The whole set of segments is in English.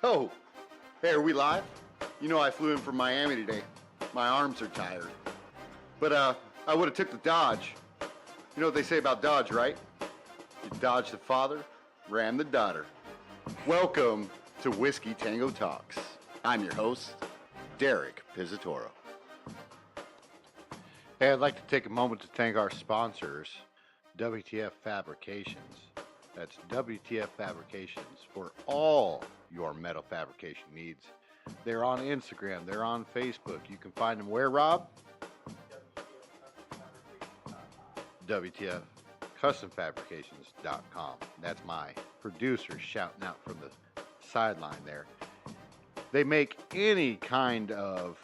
Oh, hey, are we live? You know I flew in from Miami today. My arms are tired. But I would have took the Dodge. You know what they say about Dodge, right? You dodge the father, ram the daughter. Welcome to Whiskey Tango Talks. I'm your host, Derek Pizzatoro. Hey, I'd like to take a moment to thank our sponsors, WTF Fabrications. That's WTF Fabrications for all your metal fabrication needs. They're on Instagram. They're on Facebook. You can find them where, Rob? WTFCustomFabrications.com. That's my producer shouting out from the sideline there. They make any kind of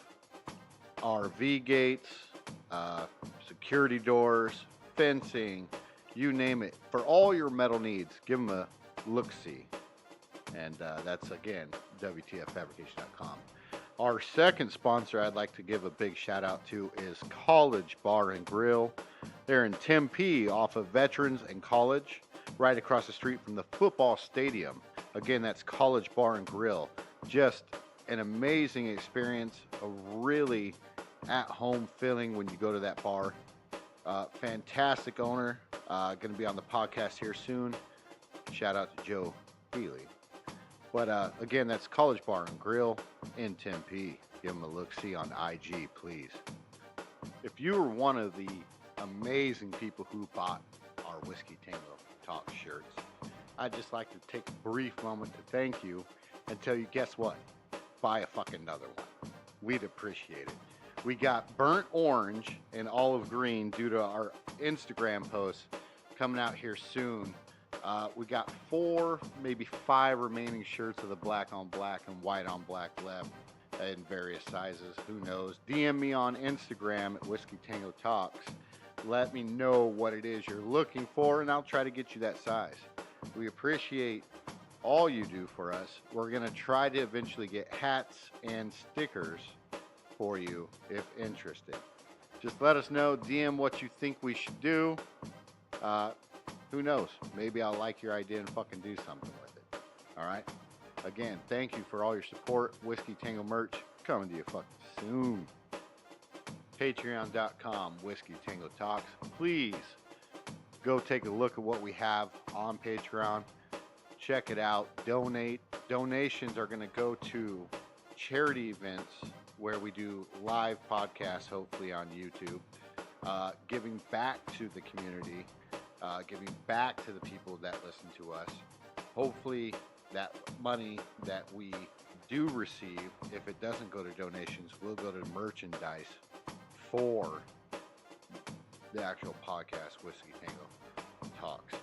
RV gates, security doors, fencing, you name it. For all your metal needs, give them a look-see. And that's, again, WTFFabrication.com. Our second sponsor I'd like to give a big shout out to is College Bar and Grill. They're in Tempe off of Veterans and College, right across the street from the football stadium. Again, that's College Bar and Grill. Just an amazing experience, a really at-home feeling when you go to that bar. Fantastic owner, going to be on the podcast here soon. Shout out to Joe Healy. But again, that's College Bar and Grill in Tempe. Give them a look-see on IG, please. If you were one of the amazing people who bought our Whiskey Tango Talk shirts, I'd just like to take a brief moment to thank you and tell you, guess what? Buy a fucking another one. We'd appreciate it. We got burnt orange and olive green due to our Instagram posts coming out here soon. We got 4, maybe 5 remaining shirts of the black on black and white on black left in various sizes. Who knows? DM me on Instagram at Whiskey Tango Talks. Let me know what it is you're looking for, and I'll try to get you that size. We appreciate all you do for us. We're going to try to eventually get hats and stickers for you if interested. Just let us know, DM what you think we should do. Who knows? Maybe I'll like your idea and fucking do something with it. All right? Again, thank you for all your support. Whiskey Tango merch coming to you fucking soon. Patreon.com, Whiskey Tango Talks. Please go take a look at what we have on Patreon. Check it out. Donate. Donations are going to go to charity events where we do live podcasts, hopefully on YouTube, giving back to the community, giving back to the people that listen to us. Hopefully that money that we do receive, if it doesn't go to donations, will go to merchandise for the actual podcast, Whiskey Tango Talks.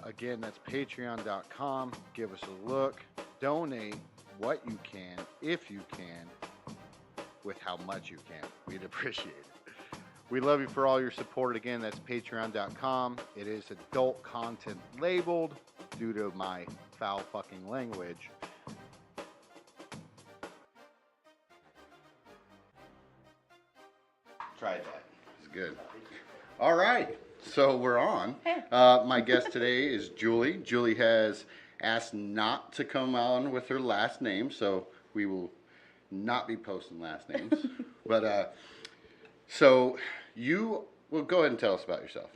Again, that's patreon.com. Give us a look. Donate what you can, if you can, with how much you can. We'd appreciate it. We love you for all your support. Again, that's patreon.com. It is adult content labeled due to my foul fucking language. Tried that. It's good. All right. So we're on. Hey. My guest today is Julie. Julie has asked not to come on with her last name, so we will not be posting last names. But so you will go ahead and tell us about yourself.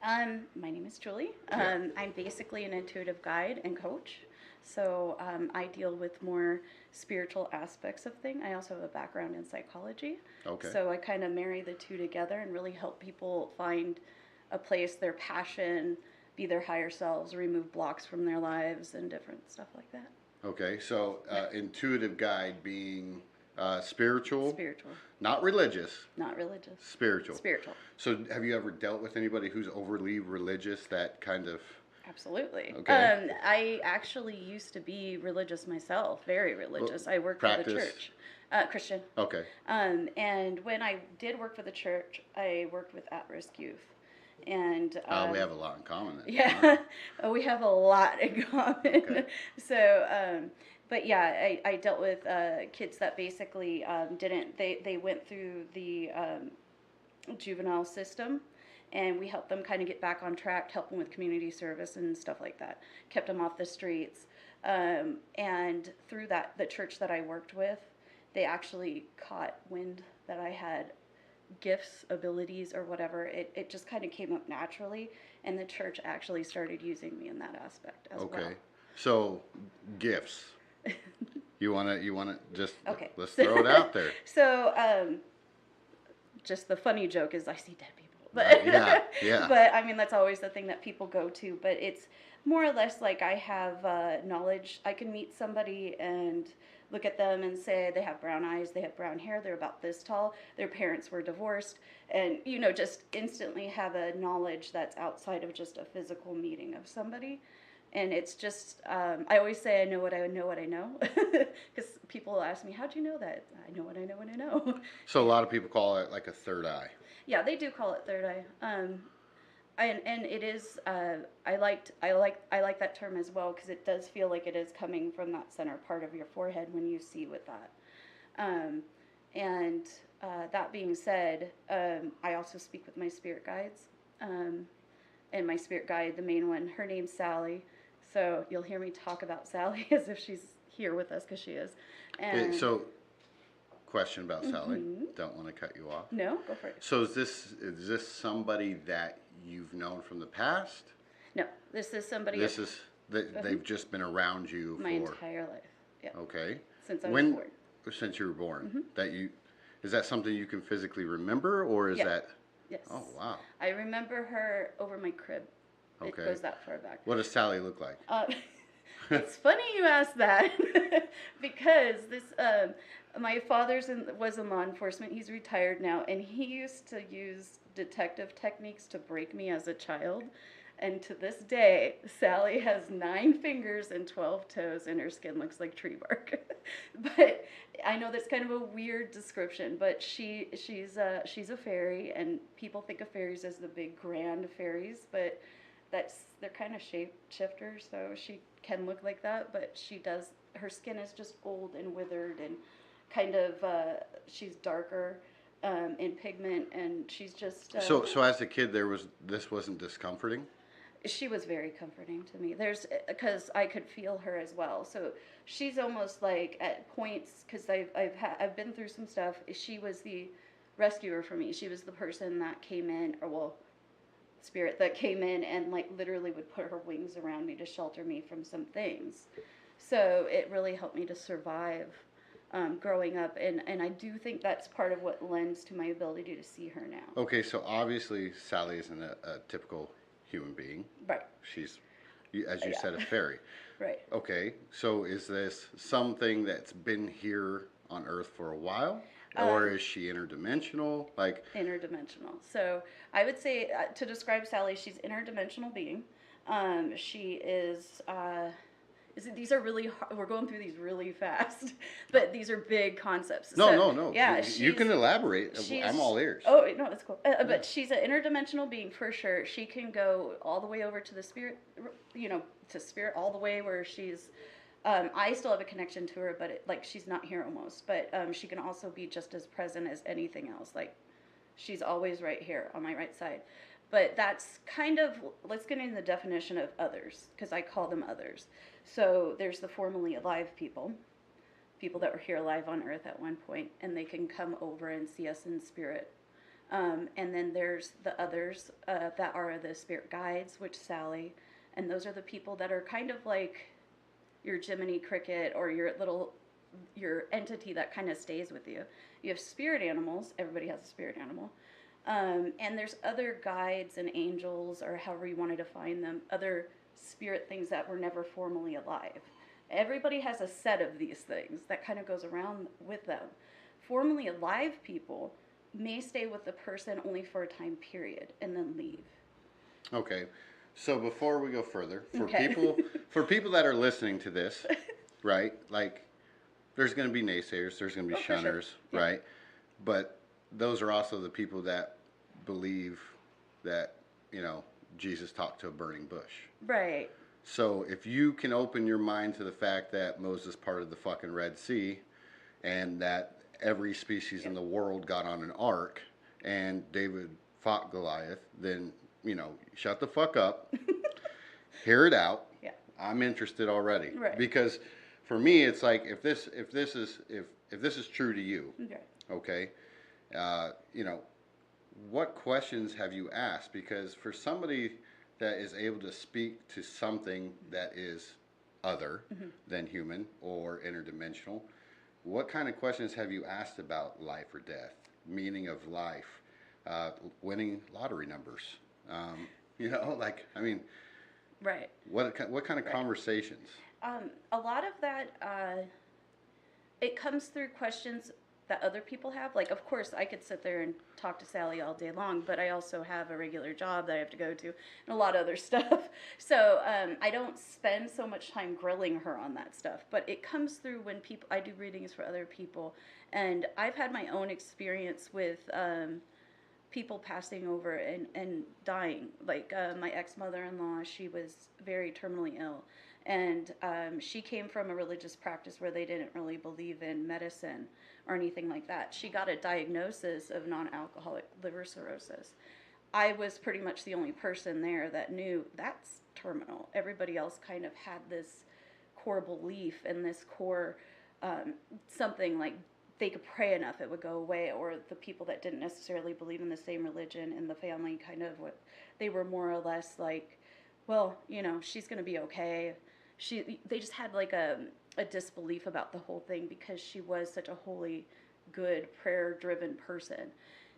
My name is Julie. I'm basically an intuitive guide and coach. So I deal with more spiritual aspects of things. I also have a background in psychology. Okay. So I kind of marry the two together and really help people find a place, their passion, be their higher selves, remove blocks from their lives and different stuff like that. Okay. So intuitive guide being spiritual? Spiritual. Not religious. Not religious. Spiritual. Spiritual. So have you ever dealt with anybody who's overly religious, that kind of... Absolutely. Okay. I actually used to be religious myself, very religious. I worked for the church. Christian. Okay. And when I did work for the church, I worked with at-risk youth. And we have a lot in common then. Yeah, we have a lot in common. Okay. So, but yeah, I dealt with kids that basically they went through the juvenile system, and we helped them kind of get back on track, help them with community service and stuff like that. Kept them off the streets. And through that, the church that I worked with, they actually caught wind that I had gifts, abilities, or whatever. It just kind of came up naturally, and the church actually started using me in that aspect as well. Okay. So, gifts. You wanna just Okay. let's throw it out there. So, just the funny joke is I see dead people. But yeah. But I mean, that's always the thing that people go to. But it's more or less like I have knowledge. I can meet somebody and look at them and say they have brown eyes, they have brown hair, they're about this tall, their parents were divorced, and just instantly have a knowledge that's outside of just a physical meeting of somebody. And it's just, I always say I know what I know, because people ask me, how'd you know that? I know what I know when I know. So a lot of people call it like a third eye. Yeah, they do call it third eye. And it is, I like that term as well, because it does feel like it is coming from that center part of your forehead when you see with that. And that being said, I also speak with my spirit guides. And my spirit guide, the main one, her name's Sally. So you'll hear me talk about Sally as if she's here with us, because she is. And so, question about Sally. Don't want to cut you off. No, go for it. So is this somebody that you've known from the past? No, this is somebody. They've just been around you my entire life. Yeah. Okay. Since I was born. Since you were born. Is that something you can physically remember, or is that? Yes. Oh, wow. I remember her over my crib. Okay. It goes that far back. What does Sally look like? It's funny you ask that, because this my father's was in law enforcement. He's retired now, and he used to use detective techniques to break me as a child. And to this day, Sally has 9 fingers and 12 toes, and her skin looks like tree bark. But I know that's kind of a weird description, but she's a fairy, and people think of fairies as the big grand fairies, but they're kind of shapeshifters, so she can look like that, but her skin is just old and withered, and kind of she's darker in pigment, and she's just so as a kid this wasn't discomforting? She was very comforting to me. Because I could feel her as well. So she's almost like at points, because I've been through some stuff. She was the rescuer for me. She was the person that came in, spirit that came in and like literally would put her wings around me to shelter me from some things. So it really helped me to survive growing up, and I do think that's part of what lends to my ability to see her now. Okay, so obviously Sally isn't a typical human being. Right. She's, as you said, a fairy. Right. Okay, so is this something that's been here on Earth for a while? Or is she interdimensional? Interdimensional. So I would say, to describe Sally, she's interdimensional being. She is... these are really hard. We're going through these really fast, but these are big concepts. No. Yeah, you can elaborate. I'm all ears. Oh, no, that's cool. But she's an interdimensional being for sure. She can go all the way over to the spirit, to spirit, all the way where she's. I still have a connection to her, but she's not here almost. But she can also be just as present as anything else. Like, she's always right here on my right side. But that's kind of, let's get into the definition of others, because I call them others. So there's the formerly alive people that were here alive on Earth at one point, and they can come over and see us in spirit. And then there's the others that are the spirit guides, which Sally, and those are the people that are kind of like your Jiminy Cricket or your entity that kind of stays with you. You have spirit animals. Everybody has a spirit animal. And there's other guides and angels, or however you want to define them, other spirit things that were never formally alive. Everybody has a set of these things that kind of goes around with them. Formally alive people may stay with the person only for a time period and then leave. Okay. So before we go further, for people that are listening to this, right? Like, there's going to be naysayers, there's going to be shunners, sure. right? But those are also the people that believe that, Jesus talked to a burning bush. Right. So if you can open your mind to the fact that Moses parted the fucking Red Sea, and that every species in the world got on an ark, and David fought Goliath, then, shut the fuck up, hear it out. Yeah. I'm interested already. Right. Because for me, it's like if this is true to you, Okay. okay, you know, what questions have you asked? Because for somebody that is able to speak to something that is other than human or interdimensional, what kind of questions have you asked about life or death, meaning of life, winning lottery numbers? Like, I mean, Right. what kind of Right. conversations? A lot of that, it comes through questions that other people have. Like, of course, I could sit there and talk to Sally all day long, but I also have a regular job that I have to go to and a lot of other stuff. So I don't spend so much time grilling her on that stuff. But it comes through when I do readings for other people. And I've had my own experience with people passing over and dying. Like my ex-mother-in-law, she was very terminally ill. And she came from a religious practice where they didn't really believe in medicine or anything like that. She got a diagnosis of non-alcoholic liver cirrhosis. I was pretty much the only person there that knew that's terminal. Everybody else kind of had this core belief and this core something like they could pray enough it would go away, or the people that didn't necessarily believe in the same religion in the family kind of what they were more or less like, well, she's going to be okay. They just had like a disbelief about the whole thing because she was such a holy, good, prayer-driven person.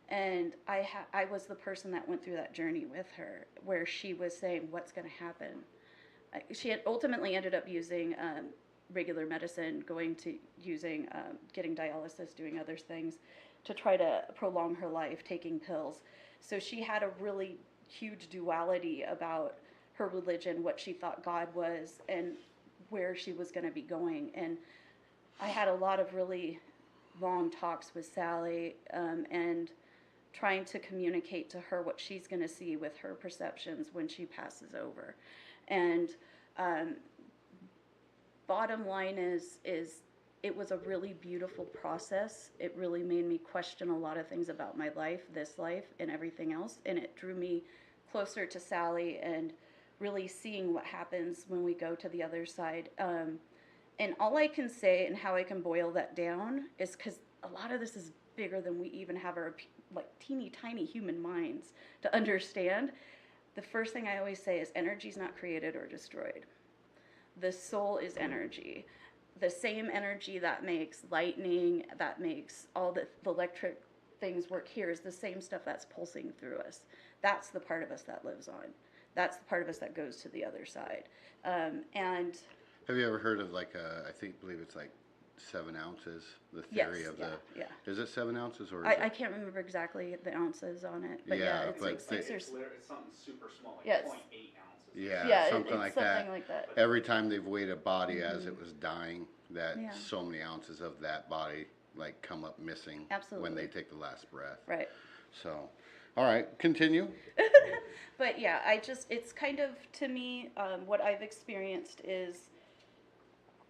And I was the person that went through that journey with her, where she was saying, what's going to happen? She had ultimately ended up using regular medicine, getting dialysis, doing other things to try to prolong her life, taking pills. So she had a really huge duality about her religion, what she thought God was, and where she was going to be going. And I had a lot of really long talks with Sally and trying to communicate to her what she's going to see with her perceptions when she passes over. And bottom line is it was a really beautiful process. It really made me question a lot of things about my life, this life, and everything else. And it drew me closer to Sally and really seeing what happens when we go to the other side. And all I can say and how I can boil that down is because a lot of this is bigger than we even have our like teeny tiny human minds to understand. The first thing I always say is energy's not created or destroyed. The soul is energy. The same energy that makes lightning, that makes all the electric things work here is the same stuff that's pulsing through us. That's the part of us that lives on. That's the part of us that goes to the other side. And have you ever heard of like believe it's like 7 ounces? The theory of yeah. Is it 7 ounces or? I can't remember exactly the ounces on it, but it's like 6 or. It's something super small, like 0.8 ounces. Yeah, something like that. Every time they've weighed a body as it was dying, that so many ounces of that body like come up missing. Absolutely. When they take the last breath. Right. So, all right, continue. But yeah, it's kind of, to me, what I've experienced is,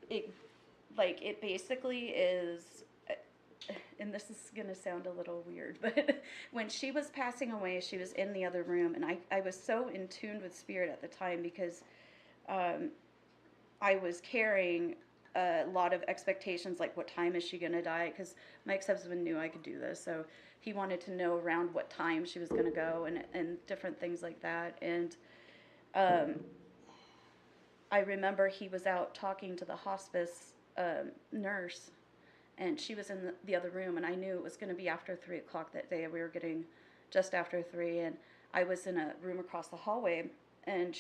it basically is, and this is going to sound a little weird, but when she was passing away, she was in the other room, and I was so in tune with spirit at the time because I was carrying a lot of expectations, like what time is she going to die, because my ex-husband knew I could do this, so he wanted to know around what time she was going to go and different things like that. And I remember he was out talking to the hospice nurse, and she was in the other room, and I knew it was going to be after 3 o'clock that day. We were getting just after 3, and I was in a room across the hallway, and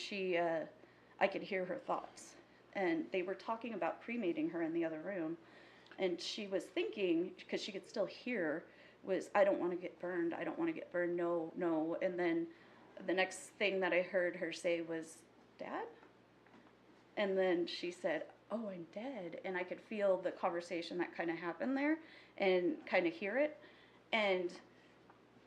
I could hear her thoughts. And they were talking about cremating her in the other room. And she was thinking, because she could still hear, was, I don't want to get burned. I don't want to get burned. No, no. And then the next thing that I heard her say was, Dad? And then she said, oh, I'm dead. And I could feel the conversation that kind of happened there and kind of hear it. And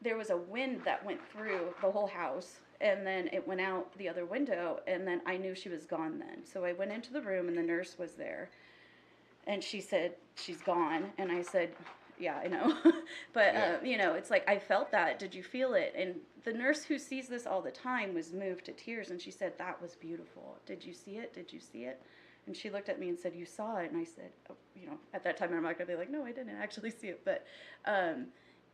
there was a wind that went through the whole house. And then it went out the other window, and then I knew she was gone then. So I went into the room, and the nurse was there. And she said, she's gone. And I said, Yeah, I know. But, Yeah. you know, it's like, I felt that. Did you feel it? And the nurse who sees this all the time was moved to tears, and she said, that was beautiful. Did you see it? Did you see it? And she looked at me and said, you saw it. And I said, oh, you know, at that time, I'm not going to be like, no, I didn't actually see it. But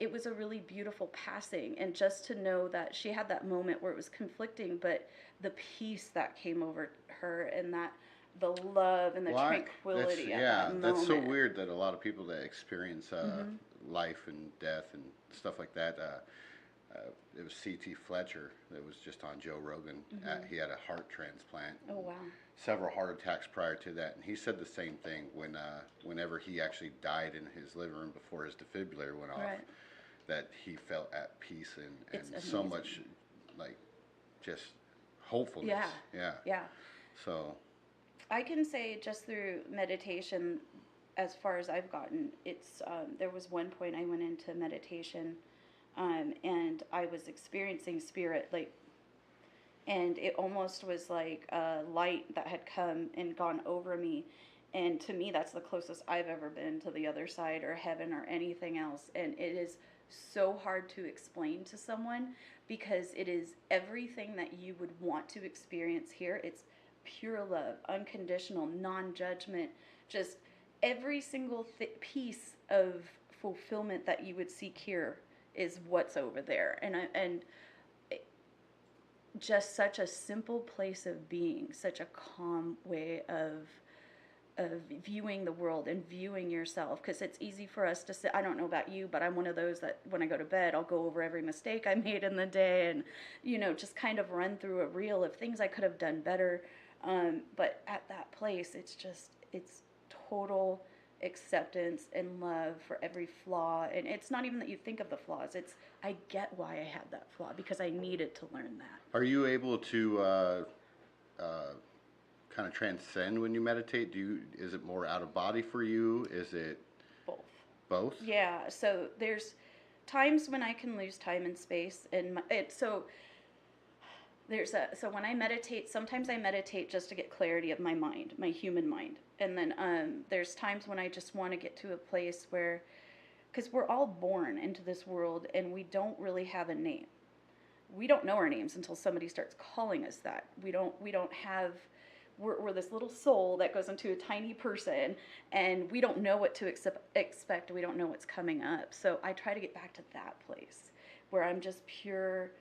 it was a really beautiful passing. And just to know that she had that moment where it was conflicting, but the peace that came over her, and that the love and the tranquility at that moment. That's so weird that a lot of people that experience life and death and stuff like that. It was C.T. Fletcher that was just on Joe Rogan. He had a heart transplant. Oh, wow. Several heart attacks prior to that, and he said the same thing whenever he actually died in his living room before his defibrillator went off. Right. That he felt at peace and It's so amazing. much like just hopefulness. Yeah. Yeah. Yeah. So I can say just through meditation, as far as I've gotten, it's there was one point I went into meditation, and I was experiencing spirit, like, and it almost was like a light that had come and gone over me, and to me that's the closest I've ever been to the other side or heaven or anything else, and it is so hard to explain to someone because it is everything that you would want to experience here. It's pure love, unconditional, non-judgment, just every single piece of fulfillment that you would seek here is what's over there. And just such a simple place of being, such a calm way of viewing the world and viewing yourself, because it's easy for us to say, I don't know about you, but I'm one of those that when I go to bed, I'll go over every mistake I made in the day and, you know, just kind of run through a reel of things I could have done better. But at that place, it's total acceptance and love for every flaw. And it's not even that you think of the flaws. It's, I get why I had that flaw because I needed to learn that. are you able to kind of transcend when you meditate? Is it more out of body for you? Is it both? Yeah. So there's times when I can lose time and space, and so when I meditate, sometimes I meditate just to get clarity of my mind, my human mind, and then there's times when I just want to get to a place where, because we're all born into this world and we don't really have a name. We don't know our names until somebody starts calling us that. We don't have. We're this little soul that goes into a tiny person, and we don't know what to expect. We don't know what's coming up. So I try to get back to that place where I'm just pure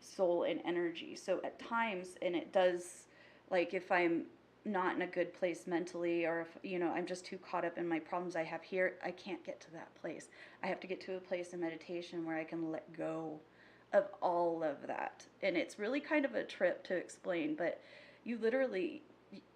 soul and energy. So at times, and it does, like if I'm not in a good place mentally, or if, you know, I'm just too caught up in my problems I have here, I can't get to that place. I have to get to a place in meditation where I can let go of all of that. And it's really kind of a trip to explain, but you literally,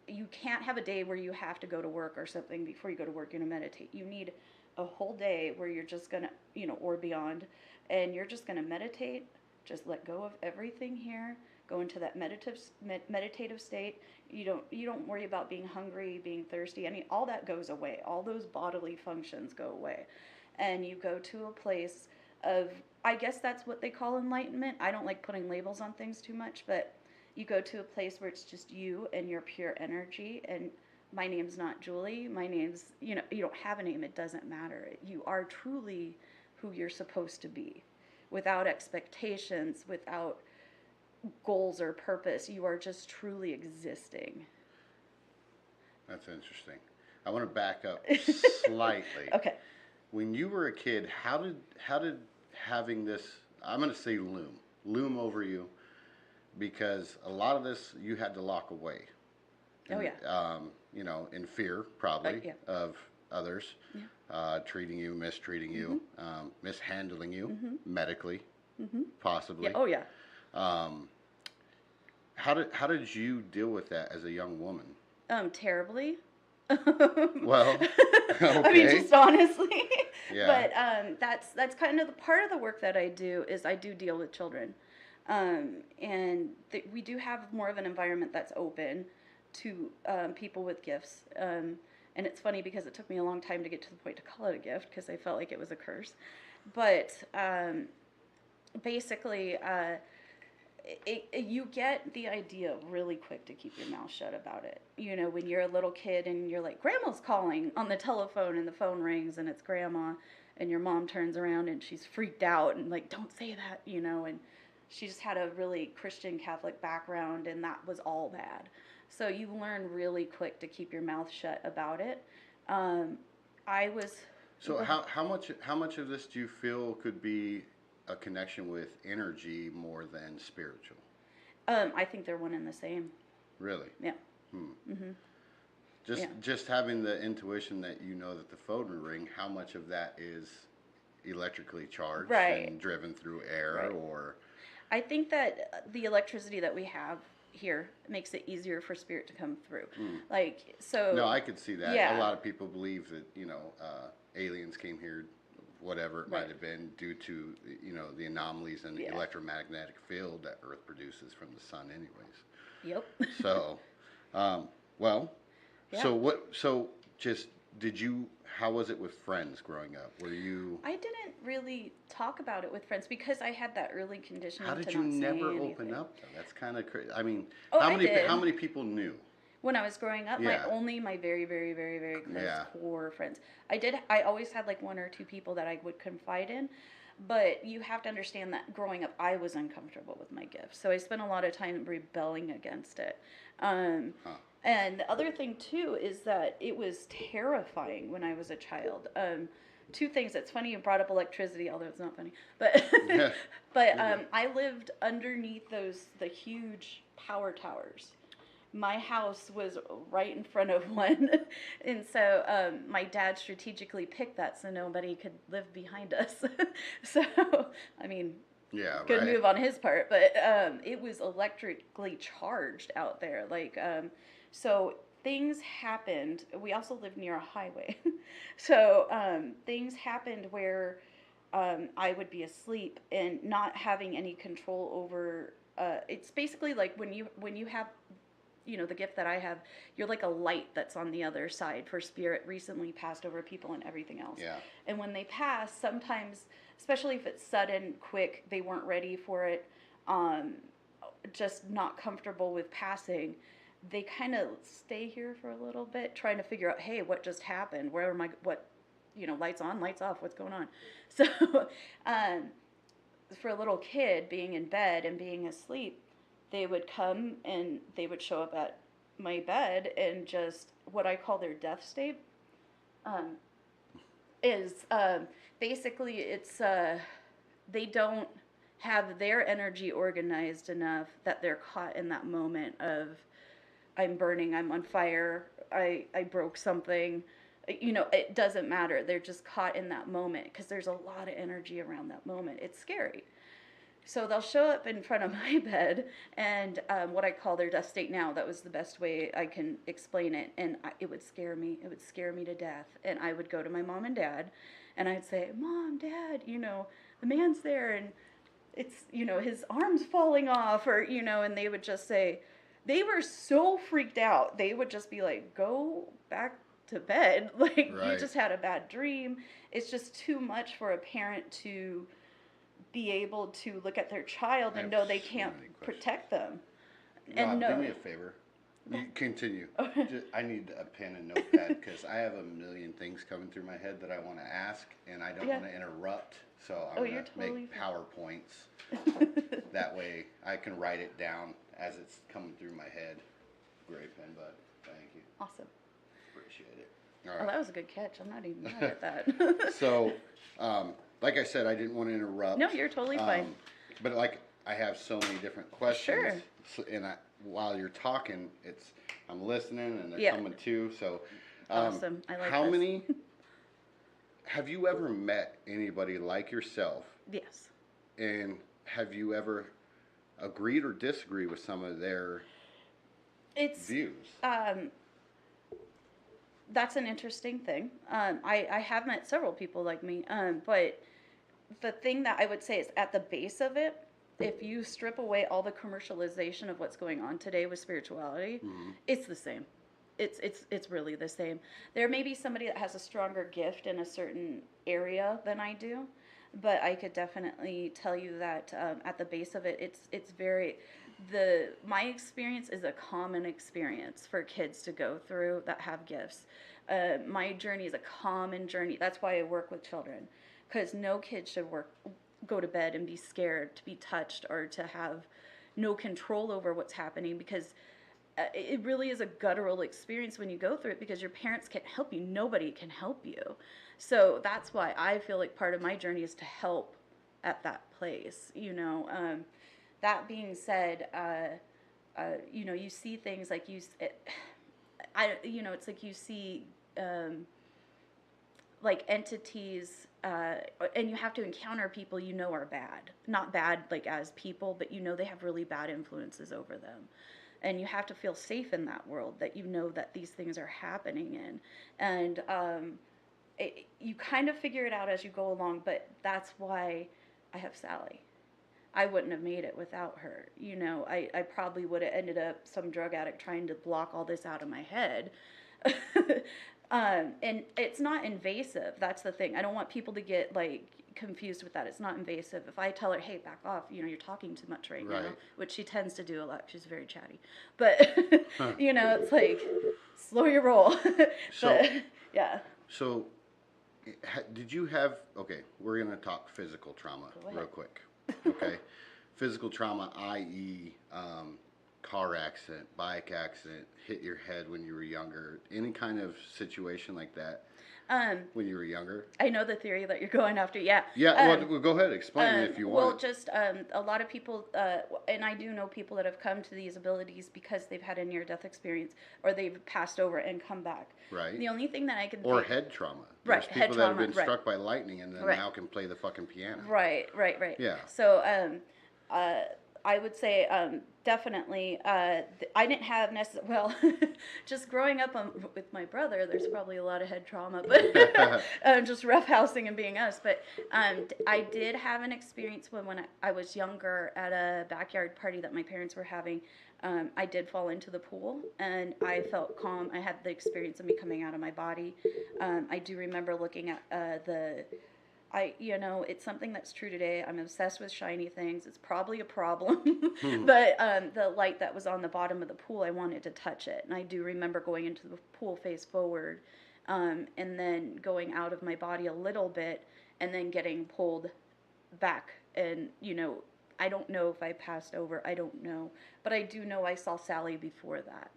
you can't have a day where you have to go to work or something before you go to work and meditate. You need a whole day where you're just going to, you know, or beyond, and you're just going to meditate, just let go of everything here, go into that meditative state. You don't worry about being hungry, being thirsty. I mean, all that goes away. All those bodily functions go away. And you go to a place of, I guess that's what they call enlightenment. I don't like putting labels on things too much, but you go to a place where it's just you and your pure energy. And my name's not Julie. My name's, you know, you don't have a name. It doesn't matter. You are truly who you're supposed to be, without expectations, without goals or purpose. You are just truly existing. That's interesting. I want to back up slightly. Okay. When you were a kid, how did having this, I'm going to say loom over you, because a lot of this you had to lock away. Oh, yeah. You know, in fear probably yeah. of others, Yeah. treating you, mistreating you, mishandling you medically, Mm-hmm. possibly. Yeah. Oh, yeah. How did you deal with that as a young woman? Terribly. Well, okay. I mean, just honestly. Yeah. But that's kind of the part of the work that I do is I do deal with children, and we do have more of an environment that's open to people with gifts. And it's funny because it took me a long time to get to the point to call it a gift because I felt like it was a curse. But basically, you get the idea really quick to keep your mouth shut about it. You know, when you're a little kid and you're like, Grandma's calling on the telephone and the phone rings and it's Grandma. and your mom turns around and she's freaked out and like, don't say that, you know, and she just had a really Christian Catholic background, and that was all bad. So you learn really quick to keep your mouth shut about it. I was. So how much of this do you feel could be a connection with energy more than spiritual? I think they're one and the same. Really? Yeah. Mm-hmm. Just having the intuition that you know that the phone will ring, how much of that is electrically charged and driven through air or... I think that the electricity that we have here makes it easier for spirit to come through. Like, so... No, I could see that. Yeah. A lot of people believe that, you know, aliens came here, whatever it might have been, due to, you know, the anomalies in the electromagnetic field that Earth produces from the sun anyways. Yep. So, how was it with friends growing up? Were you... I didn't really talk about it with friends because I had that early conditioning. How did you never open up though? That's kind of crazy. I mean, how many people knew? When I was growing up, my very, very, very, very close core friends. I always had like one or two people that I would confide in, but you have to understand that growing up, I was uncomfortable with my gifts. So I spent a lot of time rebelling against it. And the other thing too is that it was terrifying when I was a child. Two things. It's funny you brought up electricity, although it's not funny. But I lived underneath the huge power towers. My house was right in front of one, and so my dad strategically picked that so nobody could live behind us. So, I mean, good move on his part, but it was electrically charged out there. Like, so things happened. We also lived near a highway, so things happened where I would be asleep and not having any control over. It's basically like when you have, you know, the gift that I have, you're like a light that's on the other side for spirit recently passed over people and everything else. Yeah. And when they pass, sometimes, especially if it's sudden, quick, they weren't ready for it, just not comfortable with passing, they kind of stay here for a little bit trying to figure out, hey, what just happened? Where am I, what, you know, lights on, lights off, what's going on? So for a little kid being in bed and being asleep, they would come and they would show up at my bed and just what I call their death state is basically it's they don't have their energy organized enough that they're caught in that moment of I'm burning, I'm on fire, I broke something. You know, it doesn't matter. They're just caught in that moment because there's a lot of energy around that moment. It's scary. So they'll show up in front of my bed and what I call their death state now, that was the best way I can explain it. And it would scare me. It would scare me to death. And I would go to my mom and dad and I'd say, Mom, Dad, you know, the man's there and it's, you know, his arm's falling off or, you know, and they would just say, they were so freaked out. They would just be like, go back to bed. Like, you just had a bad dream. It's just too much for a parent to be able to look at their child and know they can't protect them. And do me a favor. You continue. I need a pen and notepad because I have a million things coming through my head that I want to ask, and I don't want to interrupt. So I'm going to make PowerPoints. That way I can write it down as it's coming through my head. Great pen, bud. Thank you. Awesome. Appreciate it. All right. Oh, that was a good catch. I'm not even mad at that. So, like I said, I didn't want to interrupt. No, you're totally fine. But like, I have so many different questions. Sure. So, and while you're talking, I'm listening and they're coming too. So, awesome. I like how many? Have you ever met anybody like yourself? Yes. And have you ever agreed or disagreed with some of their views? That's an interesting thing. I have met several people like me, but the thing that I would say is at the base of it, if you strip away all the commercialization of what's going on today with spirituality, it's the same. It's really the same. There may be somebody that has a stronger gift in a certain area than I do, but I could definitely tell you that at the base of it, it's very... my experience is a common experience for kids to go through that have gifts. My journey is a common journey. That's why I work with children, because no kid should go to bed and be scared to be touched or to have no control over what's happening, because it really is a guttural experience when you go through it, because your parents can't help you. Nobody can help you. So that's why I feel like part of my journey is to help at that place, you know. That being said, you know, you see things like you know, it's like you see like entities, and you have to encounter people you know are bad. Not bad like as people, but you know they have really bad influences over them. And you have to feel safe in that world that you know that these things are happening in. And you kind of figure it out as you go along, but that's why I have Sally. I wouldn't have made it without her. You know, I probably would have ended up some drug addict trying to block all this out of my head. And it's not invasive. That's the thing. I don't want people to get like confused with that. It's not invasive. If I tell her, hey, back off, you know, you're talking too much right now, which she tends to do a lot. She's very chatty. But, you know, it's like, slow your roll. But, yeah. So, did you have, okay, we're going to talk physical trauma real quick. Okay. Physical trauma, i.e., car accident, bike accident, hit your head when you were younger, any kind of situation like that when you were younger? I know the theory that you're going after, yeah. Yeah, well, go ahead, explain it if you want. Well, just a lot of people, and I do know people that have come to these abilities because they've had a near-death experience, or they've passed over and come back. Right. The only thing that I can Or head trauma. There's people that have been struck by lightning and then now can play the fucking piano. Right. Yeah. So, I would say definitely. I didn't have well, just growing up with my brother. There's probably a lot of head trauma, but just roughhousing and being us. But I did have an experience when I was younger at a backyard party that my parents were having. I did fall into the pool and I felt calm. I had the experience of me coming out of my body. I do remember looking at you know, it's something that's true today. I'm obsessed with shiny things. It's probably a problem. But the light that was on the bottom of the pool, I wanted to touch it. And I do remember going into the pool face forward and then going out of my body a little bit and then getting pulled back. And, you know, I don't know if I passed over. I don't know. But I do know I saw Sally before that.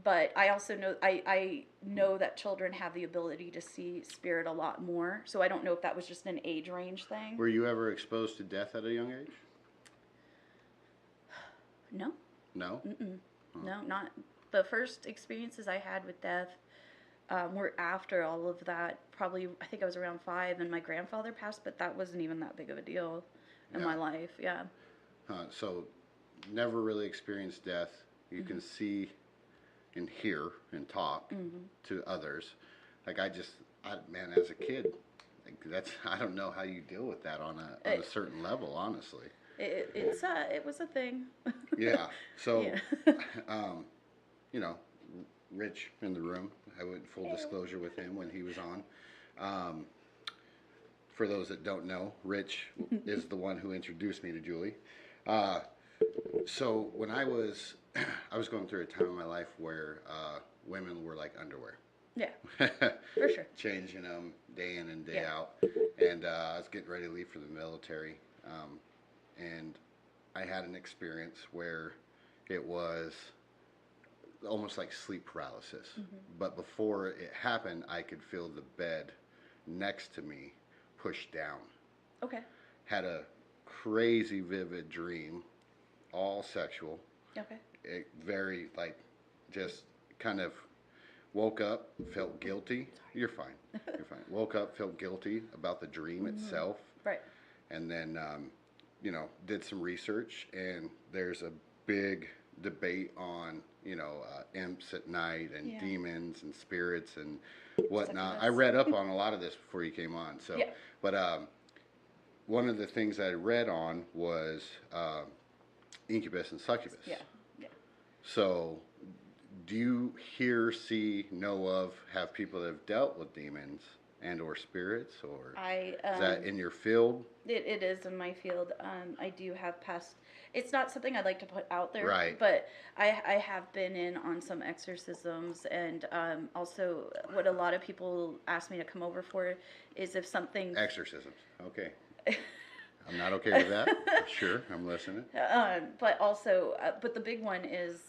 But I also know I know that children have the ability to see spirit a lot more. So I don't know if that was just an age range thing. Were you ever exposed to death at a young age? No. No? Mm-mm. No, not. The first experiences I had with death were after all of that. Probably, I think I was around 5 and my grandfather passed, but that wasn't even that big of a deal in my life. Yeah. So never really experienced death. You can see and hear and talk to others. Like man, as a kid, like I don't know how you deal with that on a certain level, honestly. It was a thing. Yeah. So, you know, Rich in the room. I went full disclosure with him when he was on. For those that don't know, Rich is the one who introduced me to Julie. So when I was going through a time in my life where women were like underwear. Yeah, for sure. Changing them day in and day out. And I was getting ready to leave for the military. And I had an experience where it was almost like sleep paralysis. But before it happened, I could feel the bed next to me pushed down. Okay. Had a crazy vivid dream, all sexual. Okay. It very, like, just kind of woke up, felt guilty. You're fine. You're fine. Woke up, felt guilty about the dream itself. Right. And then, you know, did some research, and there's a big debate on, you know, imps at night and demons and spirits and whatnot. I read up on a lot of this before you came on. So, but one of the things I read on was incubus and succubus. Yeah. So, do you hear, see, know of, have people that have dealt with demons and or spirits, or is that in your field? It is in my field. I do have past it's not something I'd like to put out there. Right. But I have been in on some exorcisms, and also what a lot of people ask me to come over for is if something. Exorcisms. Okay. I'm not okay with that. Sure, I'm listening. But also, but the big one is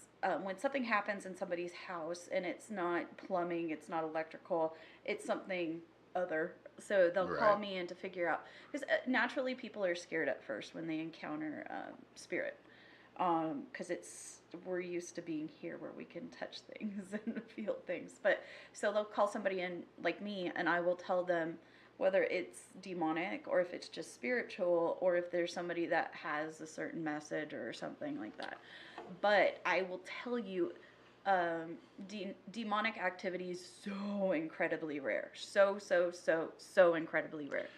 when something happens in somebody's house and it's not plumbing, it's not electrical, it's something other. So they'll call me in to figure out, because naturally people are scared at first when they encounter spirit, because we're used to being here where we can touch things and feel things. But so they'll call somebody in like me, and I will tell them whether it's demonic or if it's just spiritual or if there's somebody that has a certain message or something like that. But I will tell you, demonic activity is so incredibly rare. So incredibly rare.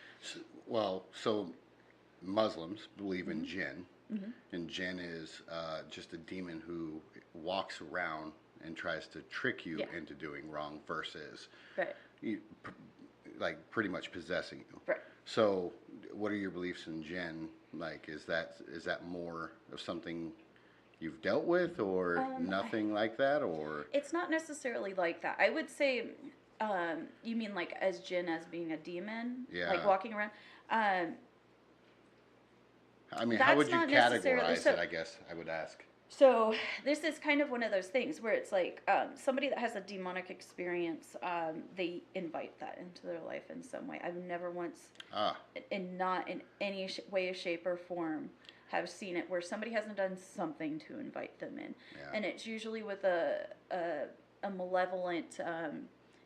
So Muslims believe in jinn, and jinn is just a demon who walks around and tries to trick you into doing wrong versus like pretty much possessing you. Right. So what are your beliefs in jinn? Like, is that more of something you've dealt with, or nothing like that, or? It's not necessarily like that. I would say, you mean like as jinn, as being a demon? Yeah. Like walking around? I mean, how would you categorize it, I guess I would ask. So this is kind of one of those things where it's like somebody that has a demonic experience, they invite that into their life in some way. I've never once, and not in any way, shape, or form, have seen it where somebody hasn't done something to invite them in. Yeah. And it's usually with a malevolent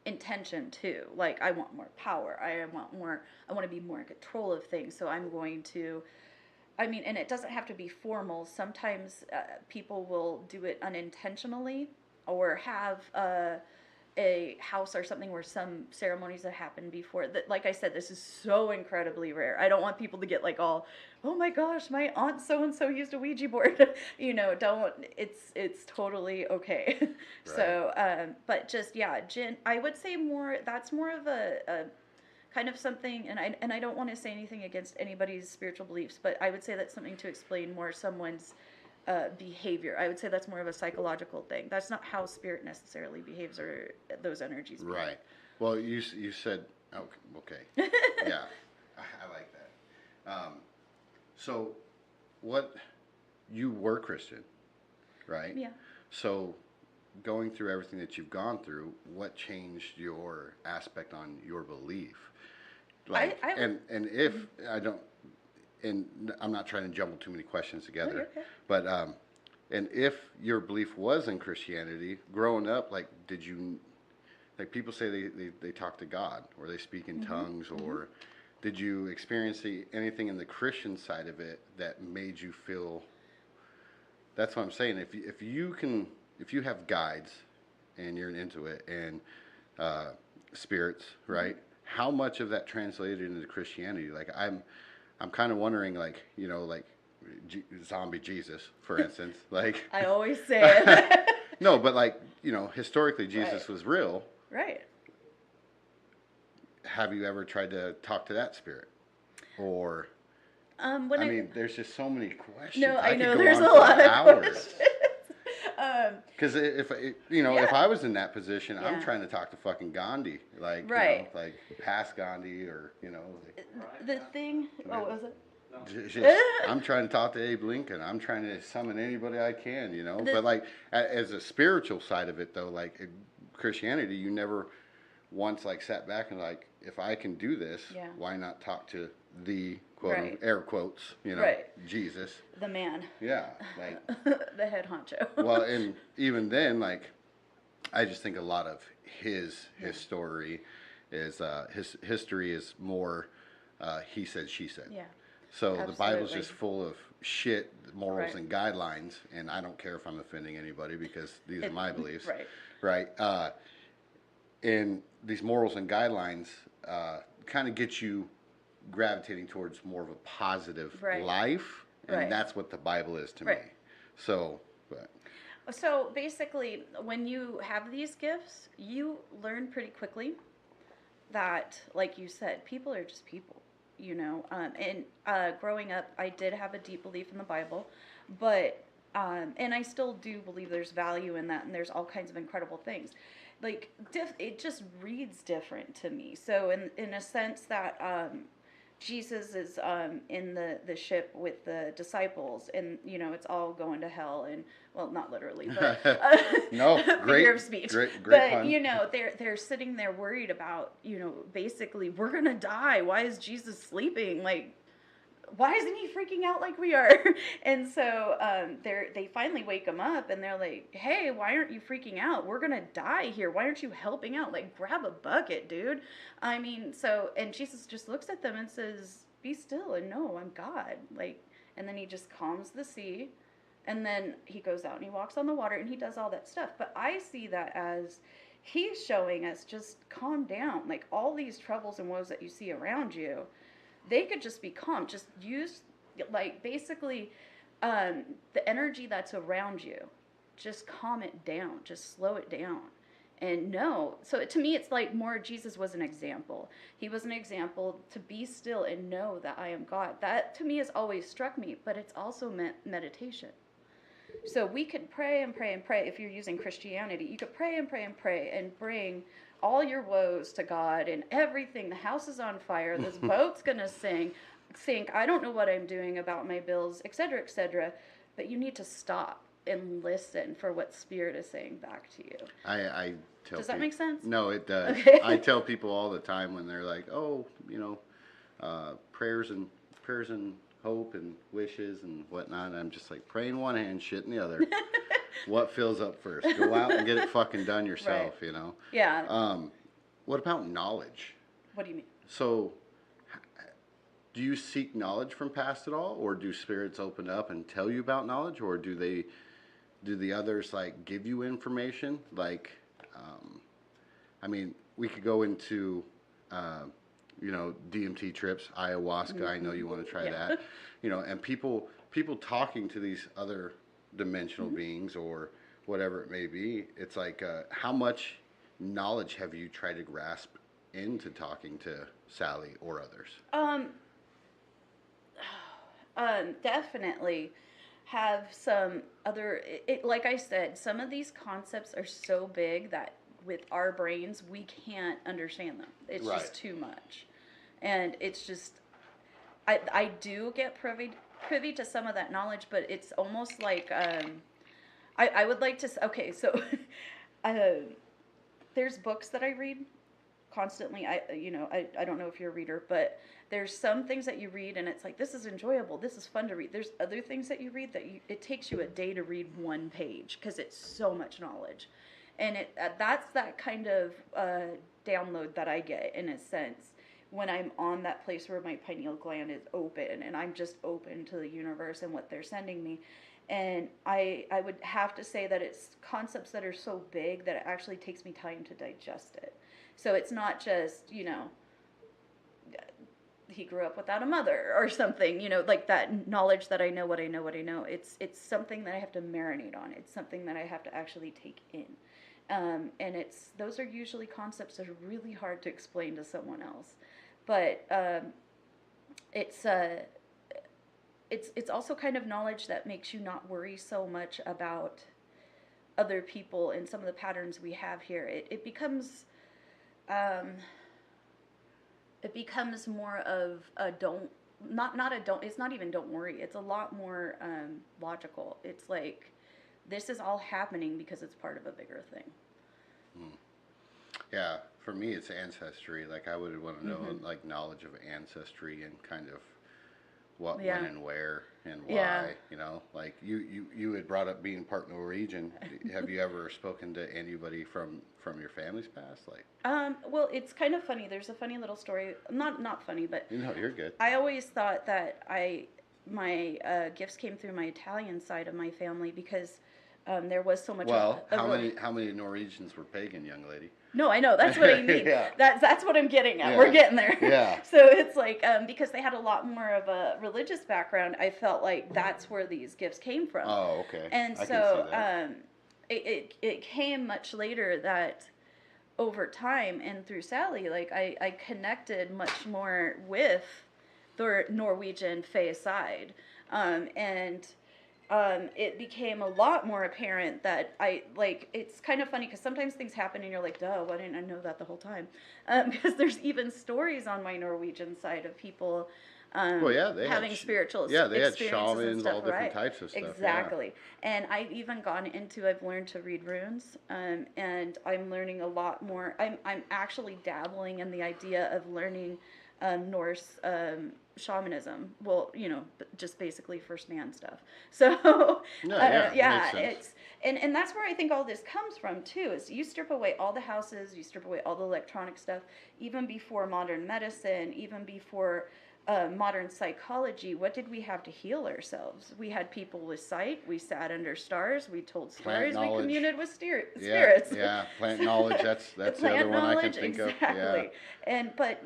intention too. Like, I want more power. I want to be more in control of things. So I'm going to... and it doesn't have to be formal. Sometimes people will do it unintentionally, or have a house or something where some ceremonies have happened before. That, like I said, this is so incredibly rare. I don't want people to get like all, oh my gosh, my aunt so-and-so used a Ouija board. Don't. It's totally okay. Right. So, but just, jinn, I would say that's more of a kind of something, and I don't want to say anything against anybody's spiritual beliefs, but I would say that's something to explain more someone's behavior. I would say that's more of a psychological thing. That's not how spirit necessarily behaves, or those energies behave. Right. Well, you said, okay. Yeah, I like that. So you were Christian, right? Yeah. So going through everything that you've gone through, what changed your aspect on your belief? Like, and if I don't, and I'm not trying to jumble too many questions together, but and if your belief was in Christianity, growing up, like, did you, like, people say they talk to God, or they speak in tongues, or did you experience anything in the Christian side of it that made you feel? That's what I'm saying. If you have guides and you're into it, and spirits, right? How much of that translated into Christianity? Like, I'm kind of wondering, like, like zombie Jesus, for instance. Like, I always say it. No, but like, historically Jesus was real. Right. Have you ever tried to talk to that spirit? Or there's just so many questions. No, I know could go there's on a for lot hours. of questions. Because if I was in that position, I'm trying to talk to fucking Gandhi, like, like past Gandhi, or the thing. What was it? I'm trying to talk to Abe Lincoln. I'm trying to summon anybody I can, But like, as a spiritual side of it, though, like Christianity, you never once like sat back and like, if I can do this, why not talk to the quote air quotes, Jesus, the man, like the head honcho. Well, and even then, like, I just think a lot of his story is his history is more he said, she said. Yeah. So absolutely. The Bible's just full of shit, morals and guidelines, and I don't care if I'm offending anybody because these are my beliefs. Right. And these morals and guidelines kind of get you gravitating towards more of a positive life, and that's what the Bible is to me. So, so basically, when you have these gifts, you learn pretty quickly that, like you said, people are just people. And growing up, I did have a deep belief in the Bible, But and I still do believe there's value in that, and there's all kinds of incredible things. Like it just reads different to me. So in a sense that Jesus is in the ship with the disciples, and it's all going to hell, and well, not literally, but no, great, figure of speech. great But pun. they're sitting there worried about basically we're gonna die. Why is Jesus sleeping? Like, why isn't he freaking out like we are? And so they finally wake him up, and they're like, hey, why aren't you freaking out? We're going to die here. Why aren't you helping out? Like, grab a bucket, dude. I mean, and Jesus just looks at them and says, be still and know I'm God. Like, and then he just calms the sea, and then he goes out and he walks on the water, and he does all that stuff. But I see that as he's showing us, just calm down. Like, all these troubles and woes that you see around you, they could just be calm. Just use, like, basically the energy that's around you. Just calm it down. Just slow it down. And no. So to me, it's like more Jesus was an example. He was an example to be still and know that I am God. That to me has always struck me, but it's also meditation. So we could pray and pray and pray. If you're using Christianity, you could pray and pray and pray and bring all your woes to God and everything. The house is on fire. This boat's going to sink. I don't know what I'm doing about my bills, etc., etc. But you need to stop and listen for what Spirit is saying back to you. I tell Does that make sense? No, it does. Okay. I tell people all the time when they're like, oh, prayers and hope and wishes and whatnot. I'm just like, pray in one hand, shit in the other. What fills up first? Go out and get it fucking done yourself, Right. you know? Yeah. What about knowledge? What do you mean? So, do you seek knowledge from past at all? Or do spirits open up and tell you about knowledge? Or do the others, like, give you information? Like, I mean, we could go into, DMT trips, ayahuasca. Mm-hmm. I know you want to try that. And people talking to these other dimensional beings or whatever it may be. It's like, how much knowledge have you tried to grasp into talking to Sally or others? Definitely have some other, like I said, some of these concepts are so big that with our brains, we can't understand them. It's right. Just too much. And it's just, I do get privy to some of that knowledge, but it's almost like, I would like to, okay, so there's books that I read constantly. I don't know if you're a reader, but there's some things that you read and it's like, this is enjoyable, this is fun to read. There's other things that you read that it takes you a day to read one page because it's so much knowledge. And that's that kind of download that I get, in a sense, when I'm on that place where my pineal gland is open and I'm just open to the universe and what they're sending me. And I would have to say that it's concepts that are so big that it actually takes me time to digest it. So it's not just, he grew up without a mother or something, like that knowledge that I know what I know. It's something that I have to marinate on. It's something that I have to actually take in. And those are usually concepts that are really hard to explain to someone else. But it's also kind of knowledge that makes you not worry so much about other people and some of the patterns we have here. It becomes more of a it's not even don't worry. It's a lot more logical. It's like, this is all happening because it's part of a bigger thing. Yeah, for me it's ancestry. Like, I would want to know, like, knowledge of ancestry and kind of what, when, and where, and why. Like you had brought up being part Norwegian. Have you ever spoken to anybody from your family's past? Like, well, it's kind of funny. There's a funny little story. Not funny, but you're good. I always thought that my gifts came through my Italian side of my family because there was so much. Well, how many Norwegians were pagan, young lady? No, I know. That's what I mean. Yeah. That's what I'm getting at. Yeah. We're getting there. Yeah. So it's like, because they had a lot more of a religious background, I felt like that's where these gifts came from. Oh, okay. And I so can see that. It came much later that over time and through Sally, like I connected much more with the Norwegian Fae side. And it became a lot more apparent that it's kind of funny because sometimes things happen and you're like, duh, why didn't I know that the whole time? Because there's even stories on my Norwegian side of people well, yeah, they having had, spiritual yeah, they had experiences and shamans, stuff, all different right? types of stuff. Exactly. And I've even gone into, I've learned to read runes, and I'm learning a lot more. I'm actually dabbling in the idea of learning Norse shamanism. Well, just basically First Man stuff. So, Yeah, it's and that's where I think all this comes from too. Is you strip away all the houses, you strip away all the electronic stuff, even before modern medicine, even before modern psychology. What did we have to heal ourselves? We had people with sight. We sat under stars. We told stories. We communed with spirits. Yeah, plant knowledge. That's the other one I can think of. Yeah. But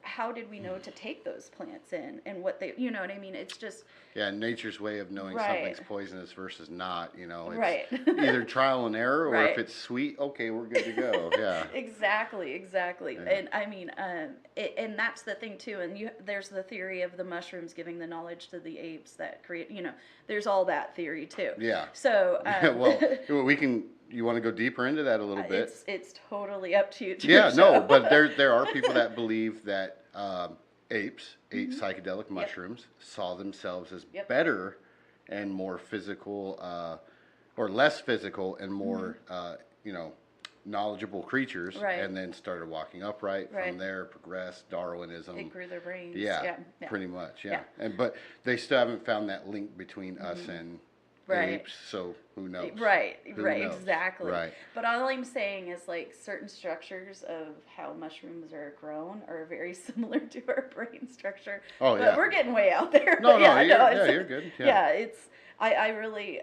how did we know to take those plants in and what they? You know what I mean? It's just nature's way of knowing something's poisonous versus not. It's right. either trial and error, or if it's sweet, okay, we're good to go. Yeah. Exactly. Yeah. And I mean, and that's the thing too. And there's the theory of the mushrooms giving the knowledge to the apes that create. There's all that theory too. Yeah. So. Well, we can. You want to go deeper into that a little bit? It's totally up to you. Yeah. No, but there are people that believe that apes ate psychedelic mushrooms, saw themselves as better and more physical, or less physical and more, knowledgeable creatures, and then started walking upright. From there, progressed Darwinism. It grew their brains. Yeah, pretty much. Yeah. But they still haven't found that link between us and apes. So who knows? Right. Who knows? Exactly. Right. But all I'm saying is certain structures of how mushrooms are grown are very similar to our brain structure. Oh, but we're getting way out there. No, you're good. Yeah, I really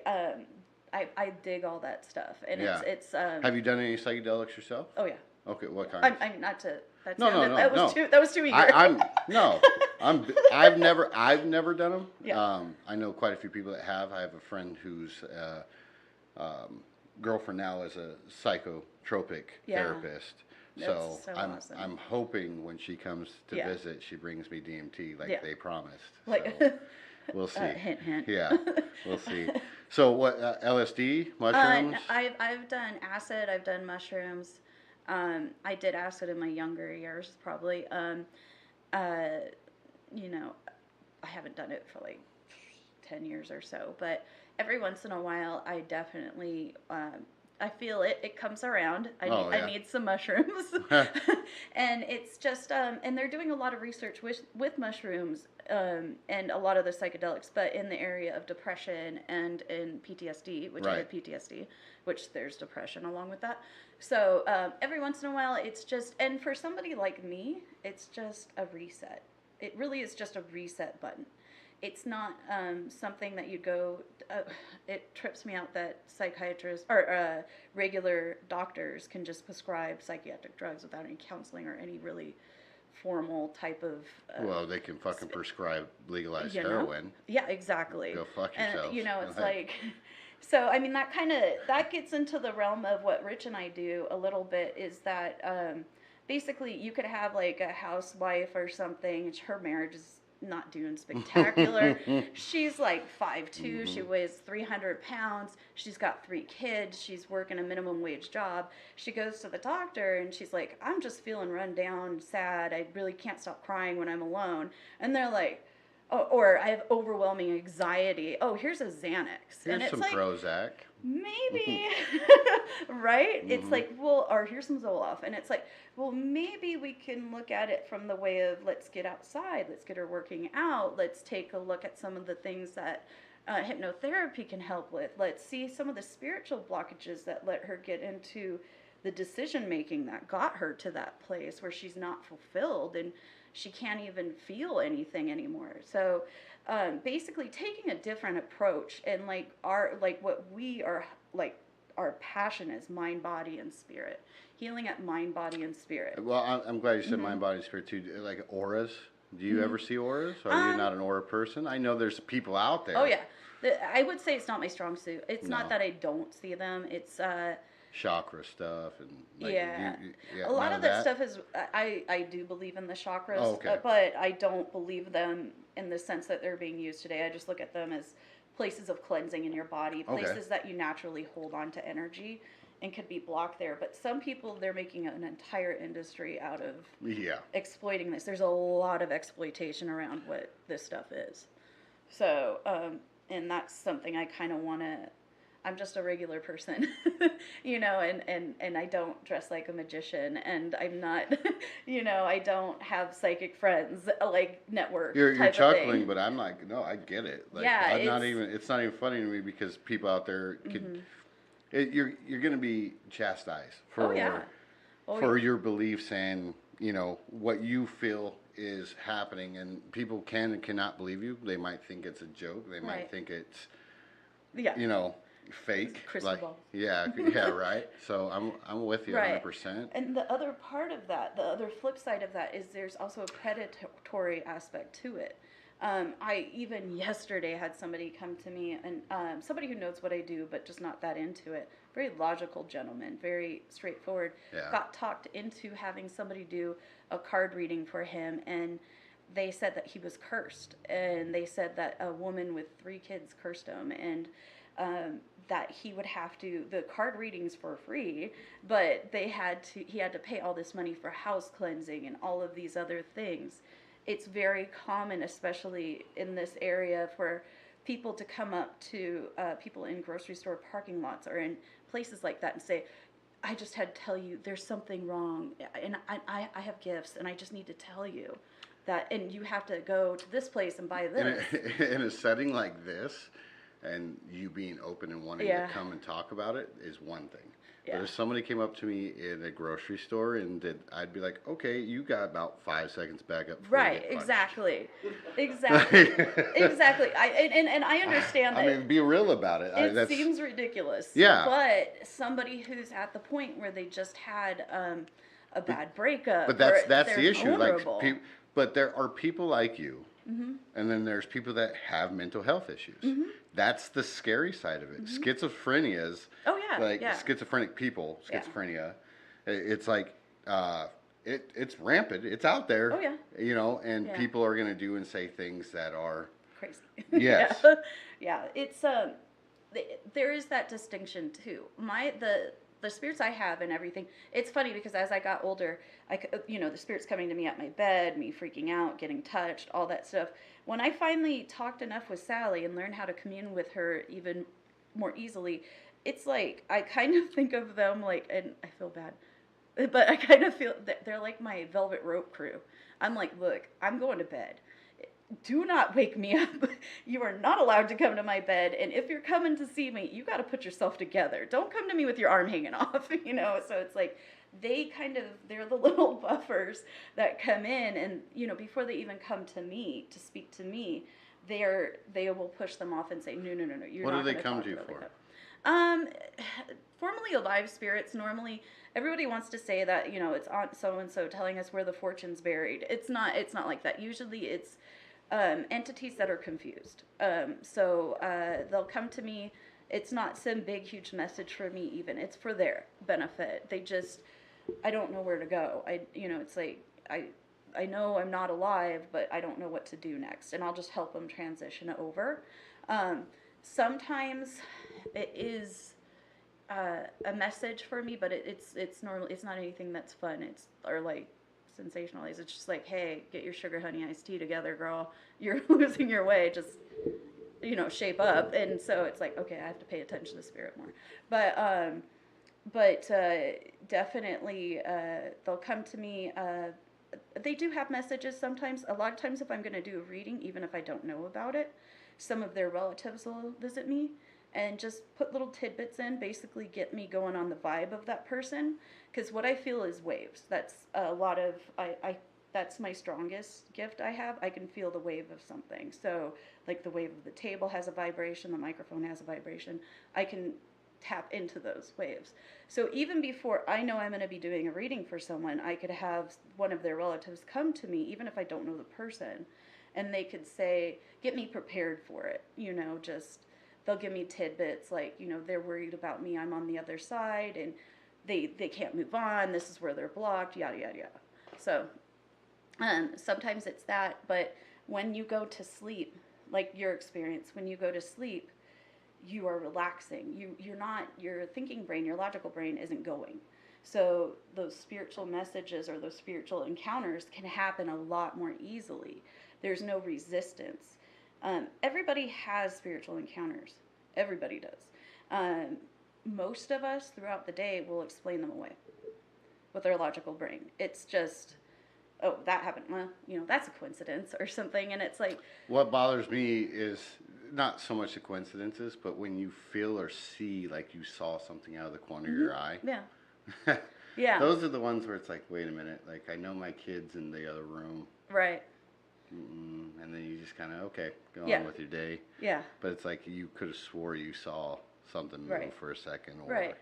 I dig all that stuff, and it's. Have you done any psychedelics yourself? Oh yeah. Okay, what kind? I'm not to. That No. That was too eager. I've never done them. Yeah. I know quite a few people that have. I have a friend whose girlfriend now is a psychotropic therapist. So awesome. I'm hoping when she comes to visit, she brings me DMT like they promised. So. We'll see. Hint, hint. Yeah, we'll see. So what? LSD, mushrooms? I've done acid. I've done mushrooms. I did acid in my younger years, probably. I haven't done it for 10 years or so, but every once in a while, I definitely. I feel it. It comes around. I need some mushrooms, and it's just. And they're doing a lot of research with mushrooms, and a lot of the psychedelics, but in the area of depression and in PTSD, which I have PTSD, which there's depression along with that. So every once in a while, it's just. And for somebody like me, it's just a reset. It really is just a reset button. It's not something that you go. It trips me out that psychiatrists or regular doctors can just prescribe psychiatric drugs without any counseling or any really formal type of. Well, they can fucking prescribe legalized heroin. Yeah, exactly. Go fuck yourself. And it's like. So I mean that gets into the realm of what Rich and I do a little bit. Is that basically you could have a housewife or something. Her marriage is not doing spectacular. She's 5'2", she weighs 300 pounds, she's got 3 kids, she's working a minimum wage job. She goes to the doctor and she's like, I'm just feeling run down, sad, I really can't stop crying when I'm alone. And they're like, oh, or I have overwhelming anxiety. Oh, here's a Xanax. Here's some Prozac. Maybe, right? It's or here's some Zoloft. And it's maybe we can look at it from the way of let's get outside, let's get her working out, let's take a look at some of the things that hypnotherapy can help with. Let's see some of the spiritual blockages that let her get into the decision making that got her to that place where she's not fulfilled and she can't even feel anything anymore. So basically taking a different approach and what we are our passion is mind, body, and spirit. Healing at mind, body, and spirit. Well, I'm glad you said mind, body, and spirit too. Like auras. Do you ever see auras? Are you not an aura person? I know there's people out there. Oh yeah. I would say it's not my strong suit. It's not that I don't see them. It's chakra stuff and a lot of that stuff is I do believe in the chakras, but I don't believe them in the sense that they're being used today. I just look at them as places of cleansing in your body, places that you naturally hold on to energy and could be blocked there. But some people, they're making an entire industry out of exploiting this. There's a lot of exploitation around what this stuff is. So, and that's something I kind of want to, I'm just a regular person, you know, and I don't dress like a magician, and I'm not, you know, I don't have psychic friends, like network You're type chuckling, of thing. but I'm like, no, I get it. Like, Yeah, it's not even funny to me because people out there could, you're going to be chastised for your beliefs and, you know, what you feel is happening, and people can and cannot believe you. They might think it's a joke. They might think it's, you know, fake. Crystal ball. Yeah, right. So I'm with you 100%. And the other part of that, the other flip side of that is there's also a predatory aspect to it. I even yesterday had somebody come to me, and somebody who knows what I do, but just not that into it. Very logical gentleman, very straightforward. Yeah. Got talked into having somebody do a card reading for him, and they said that he was cursed, and they said that a woman with 3 kids cursed him, and that he would have to, the card readings for free, but he had to pay all this money for house cleansing and all of these other things. It's very common, especially in this area, for people to come up to people in grocery store parking lots or in places like that and say, I just had to tell you there's something wrong, and I have gifts, and I just need to tell you that, and you have to go to this place and buy this. In a setting like this, and you being open and wanting to come and talk about it is one thing. Yeah. But if somebody came up to me in a grocery store and I'd be like, okay, you got about 5 seconds back up. Right, exactly. Exactly. And I understand that. I mean, be real about it. It seems ridiculous. Yeah. But somebody who's at the point where they just had a bad breakup. But that's the issue. Vulnerable. Like, but there are people like you, and then there's people that have mental health issues. That's the scary side of it. Schizophrenia's. Oh yeah. Like schizophrenic people, schizophrenia. It's like it's rampant. It's out there. Oh yeah. You know, and people are going to do and say things that are crazy. Yes. Yeah. It's there is that distinction too. The spirits I have and everything. It's funny because as I got older, the spirits coming to me at my bed, me freaking out, getting touched, all that stuff. When I finally talked enough with Sally and learned how to commune with her even more easily, it's like I kind of think of them like, and I feel bad, but I kind of feel that they're like my velvet rope crew. I'm like, look, I'm going to bed. Do not wake me up. You are not allowed to come to my bed. And if you're coming to see me, you got to put yourself together. Don't come to me with your arm hanging off, you know? So it's like, they're the little buffers that come in and, you know, before they even come to me to speak to me, they will push them off and say, no, you're not going to. What do they come to you for? Formally alive spirits, normally everybody wants to say that, you know, it's Aunt so-and-so telling us where the fortune's buried. It's not like that. Usually it's entities that are confused. So they'll come to me. It's not some big, huge message for me even. It's for their benefit. They just, I don't know where to go. It's like, I know I'm not alive, but I don't know what to do next. And I'll just help them transition over. Sometimes it is a message for me, but it's normally, it's not anything that's fun. Or like sensationalized. It's just like, hey, get your sugar honey iced tea together, girl. You're losing your way. Just, you know, shape up. And so it's like, okay, I have to pay attention to the spirit more. But definitely they'll come to me. They do have messages sometimes. A lot of times if I'm going to do a reading, even if I don't know about it, some of their relatives will visit me and just put little tidbits in, basically get me going on the vibe of that person. Because what I feel is waves. That's a lot of, that's my strongest gift I have. I can feel the wave of something. So like the wave of the table has a vibration, the microphone has a vibration. I can tap into those waves. So even before I know I'm going to be doing a reading for someone, I could have one of their relatives come to me, even if I don't know the person, and they could say, get me prepared for it. You know, just, they'll give me tidbits like, you know, they're worried about me, I'm on the other side, and they can't move on, this is where they're blocked, yada, yada, yada. So sometimes it's that, but when you go to sleep, like your experience, when you go to sleep, you are relaxing. You're not, your thinking brain, your logical brain isn't going. So those spiritual messages or those spiritual encounters can happen a lot more easily. There's no resistance. Everybody has spiritual encounters. Everybody does. Most of us throughout the day will explain them away with our logical brain. It's just, oh, that happened. Well, that's a coincidence or something. And it's like... What bothers me is not so much the coincidences, but when you feel or see like you saw something out of the corner of your eye. Yeah. Yeah. Those are the ones where it's like, wait a minute, like I know my kid's in the other room. Right. And then you just kind of, okay, go Yeah. on with your day. Yeah. But it's like you could have swore you saw something move Right. for a second. Or, Right.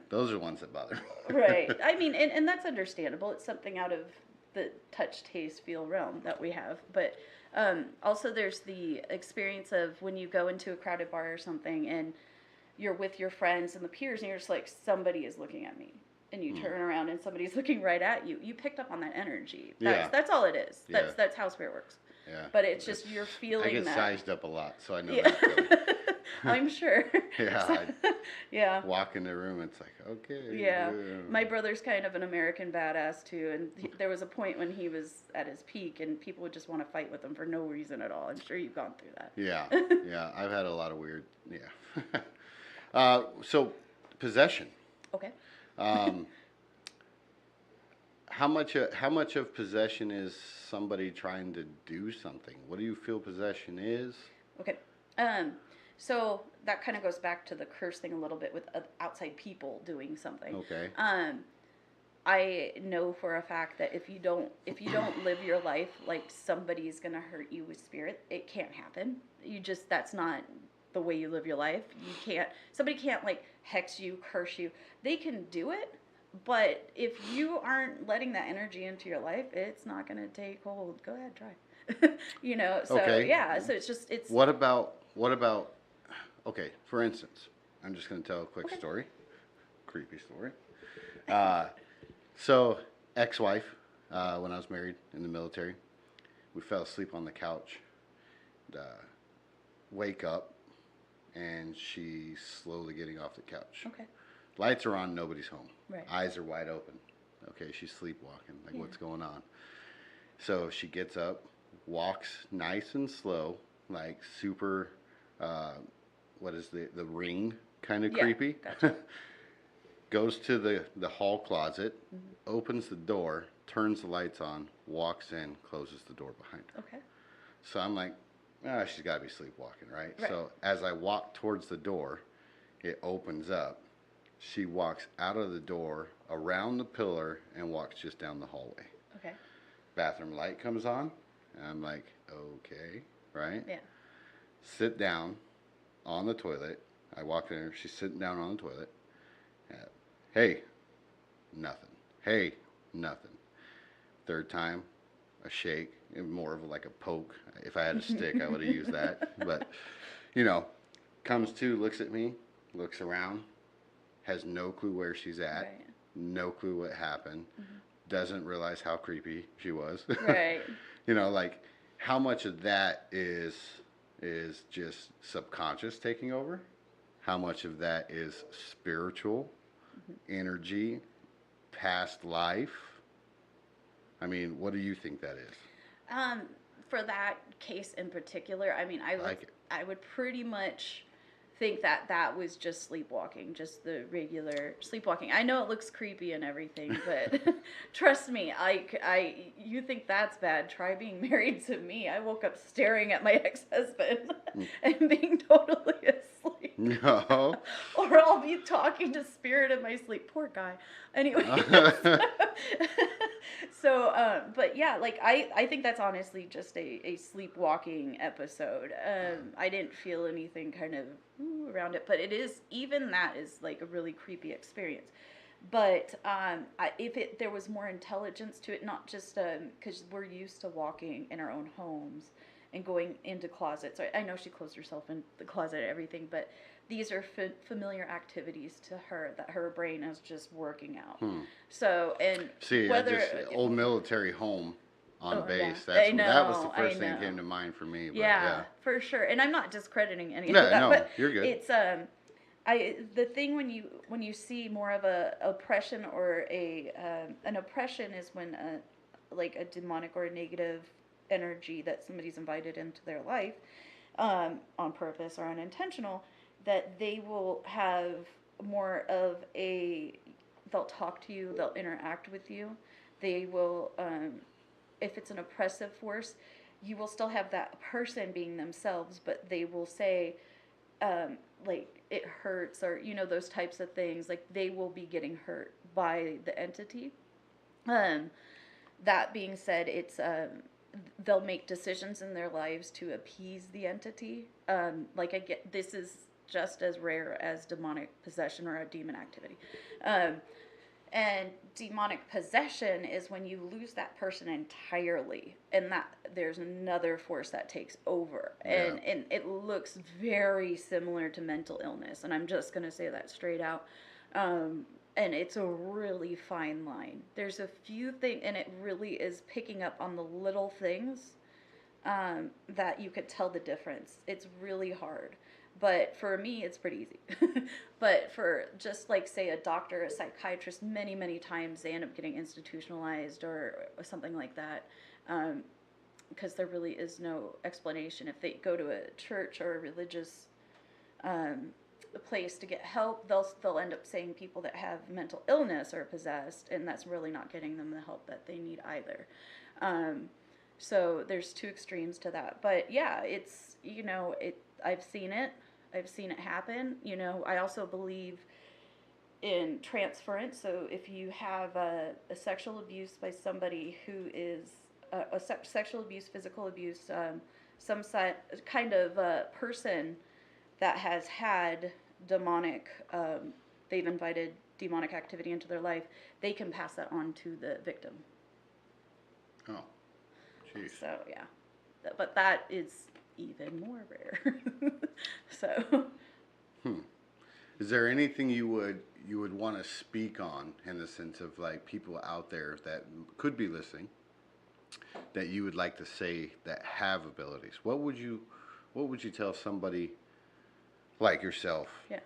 those are the ones that bother me. Right. I mean, and that's understandable. It's something out of the touch, taste, feel realm that we have. But also there's the experience of when you go into a crowded bar or something and you're with your friends and the peers and you're just like, somebody is looking at me. And you turn around and somebody's looking right at you. You picked up on that energy. That's all it is. That's how spirit works. Yeah. But it's just you're feeling I get that. sized up a lot, so I know Yeah. that feeling. I'm sure. Yeah. Yeah. Walk in the room, it's like, okay. Yeah. My brother's kind of an American badass too, and there was a point when he was at his peak, and people would just want to fight with him for no reason at all. I'm sure you've gone through that. Yeah. Yeah. I've had a lot of weird. Yeah. So, possession. Okay. How much of possession is somebody trying to do something? What do you feel possession is? Okay. So that kind of goes back to the curse thing a little bit with outside people doing something. Okay. I know for a fact that if you don't live your life like somebody's gonna hurt you with spirit, it can't happen. That's not the way you live your life. Somebody can't like hex you, curse you. They can do it, but if you aren't letting that energy into your life, it's not gonna take hold. Go ahead, try. So Okay. yeah, so it's What about okay, for instance, I'm just going to tell a quick Okay. story. Creepy story. So, ex-wife, when I was married in the military, we fell asleep on the couch. Wake up, and she's slowly getting off the couch. okay. Lights are on, nobody's home. Right. Eyes are wide open. Okay, she's sleepwalking. Like, Yeah. what's going on? So she gets up, walks nice and slow, like super, what is the ring kind of Yeah, creepy. gotcha. Goes to the hall closet, opens the door, turns the lights on, walks in, closes the door behind her. Okay. So I'm like, she's got to be sleepwalking, right? Right. So as I walk towards the door, it opens up. She walks out of the door, around the pillar, and walks just down the hallway. Okay. Bathroom light comes on, and I'm like, okay, right? Yeah. Sit down on the toilet. I walk in there, she's sitting down on the toilet. Hey, nothing. Hey, nothing. Third time, a shake, more of like a poke. If I had a stick, I would have used that. But, comes to, looks at me, looks around, has no clue where she's at, Right. no clue what happened, doesn't realize how creepy she was. Right. Like how much of that is just subconscious taking over? How much of that is spiritual, energy, past life? I mean, what do you think that is? For that case in particular, I mean, I would pretty much think that was just sleepwalking, just the regular sleepwalking. I know it looks creepy and everything, but trust me, you think that's bad. Try being married to me. I woke up staring at my ex-husband and being totally asleep. No. Or I'll be talking to spirit in my sleep. Poor guy. Anyway. So, but yeah, like I think that's honestly just a sleepwalking episode. I didn't feel anything kind of around it, but even that is like a really creepy experience. But if there was more intelligence to it, not just because we're used to walking in our own homes and going into closets. I know she closed herself in the closet and everything, but these are familiar activities to her that her brain is just working out. So, and See, whether old military home, on Oh, base. yeah. That was the I first thing that know. came to mind for me. But Yeah, for sure. And I'm not discrediting any of Yeah, that, no, but you're good. it's the thing when you see more of a oppression or a an oppression is when like a demonic or a negative energy that somebody's invited into their life on purpose or unintentional, that they will have more of a, they'll talk to you, they'll interact with you, they will if it's an oppressive force, you will still have that person being themselves, but they will say like it hurts, or those types of things. Like they will be getting hurt by the entity. That being said, it's they'll make decisions in their lives to appease the entity. Like I get, this is just as rare as demonic possession or a demon activity. And demonic possession is when you lose that person entirely, and that there's another force that takes over. Yeah. And it looks very similar to mental illness, and I'm just going to say that straight out. And it's a really fine line. There's a few things, and it really is picking up on the little things that you could tell the difference. It's really hard. But for me, it's pretty easy. But for just like, say, a doctor, a psychiatrist, many, many times they end up getting institutionalized or something like that, because there really is no explanation. If they go to a church or a religious place to get help, they'll end up saying people that have mental illness are possessed, and that's really not getting them the help that they need either. So there's two extremes to that. But yeah, it's, I've seen it. I've seen it happen. I also believe in transference. So if you have a sexual abuse by somebody who is sexual abuse, physical abuse, some kind of person that has had demonic, they've invited demonic activity into their life, they can pass that on to the victim. Oh, jeez. So yeah, but that is even more rare. So. Is there anything you would want to speak on, in the sense of like people out there that could be listening, that you would like to say that have abilities? What would you tell somebody like yourself, Yeah,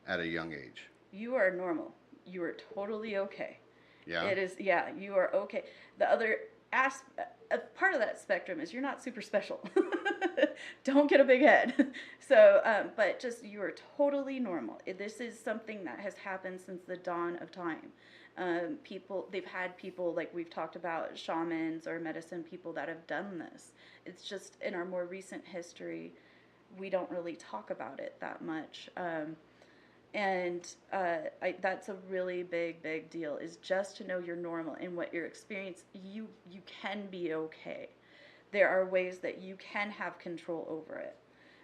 at a young age? You are normal. You are totally okay. Yeah. It is. Yeah, you are okay. The other part of that spectrum is you're not super special. Don't get a big head. So, but just, you are totally normal. This is something that has happened since the dawn of time. They've had people, like we've talked about, shamans or medicine people that have done this. It's just in our more recent history, we don't really talk about it that much. That's a really big deal, is just to know you're normal and what your experience, you can be okay. There are ways that you can have control over it.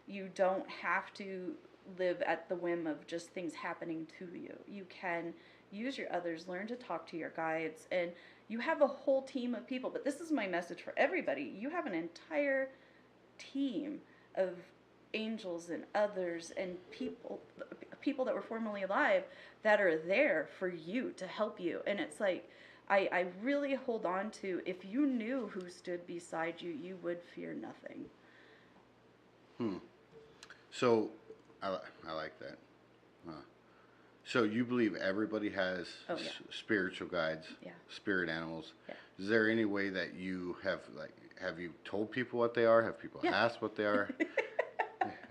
You don't have to live at the whim of just things happening to you. You can use your others, learn to talk to your guides, and you have a whole team of people. But this is my message for everybody. You have an entire team of angels and others and people that were formerly alive that are there for you, to help you. And it's like, I really hold on to, if you knew who stood beside you, you would fear nothing. So I like that. So you believe everybody has spiritual guides, spirit animals. Yeah. Is there any way that you have you told people what they are? Have people asked what they are?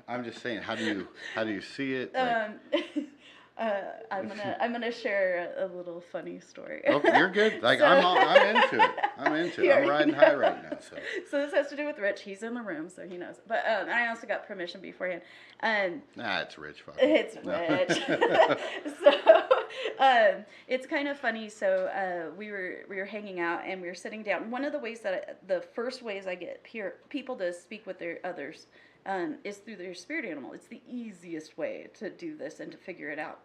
I'm just saying, how do you see it? I'm gonna share a little funny story. Oh, you're good. Like, so, I'm into it. I'm riding high right now. So this has to do with Rich. He's in the room, so he knows. But and I also got permission beforehand. It's Rich. It's Rich. So it's kind of funny. So we were hanging out and we were sitting down. One of the ways the first ways I get people to speak with their others is through their spirit animal. It's the easiest way to do this and to figure it out.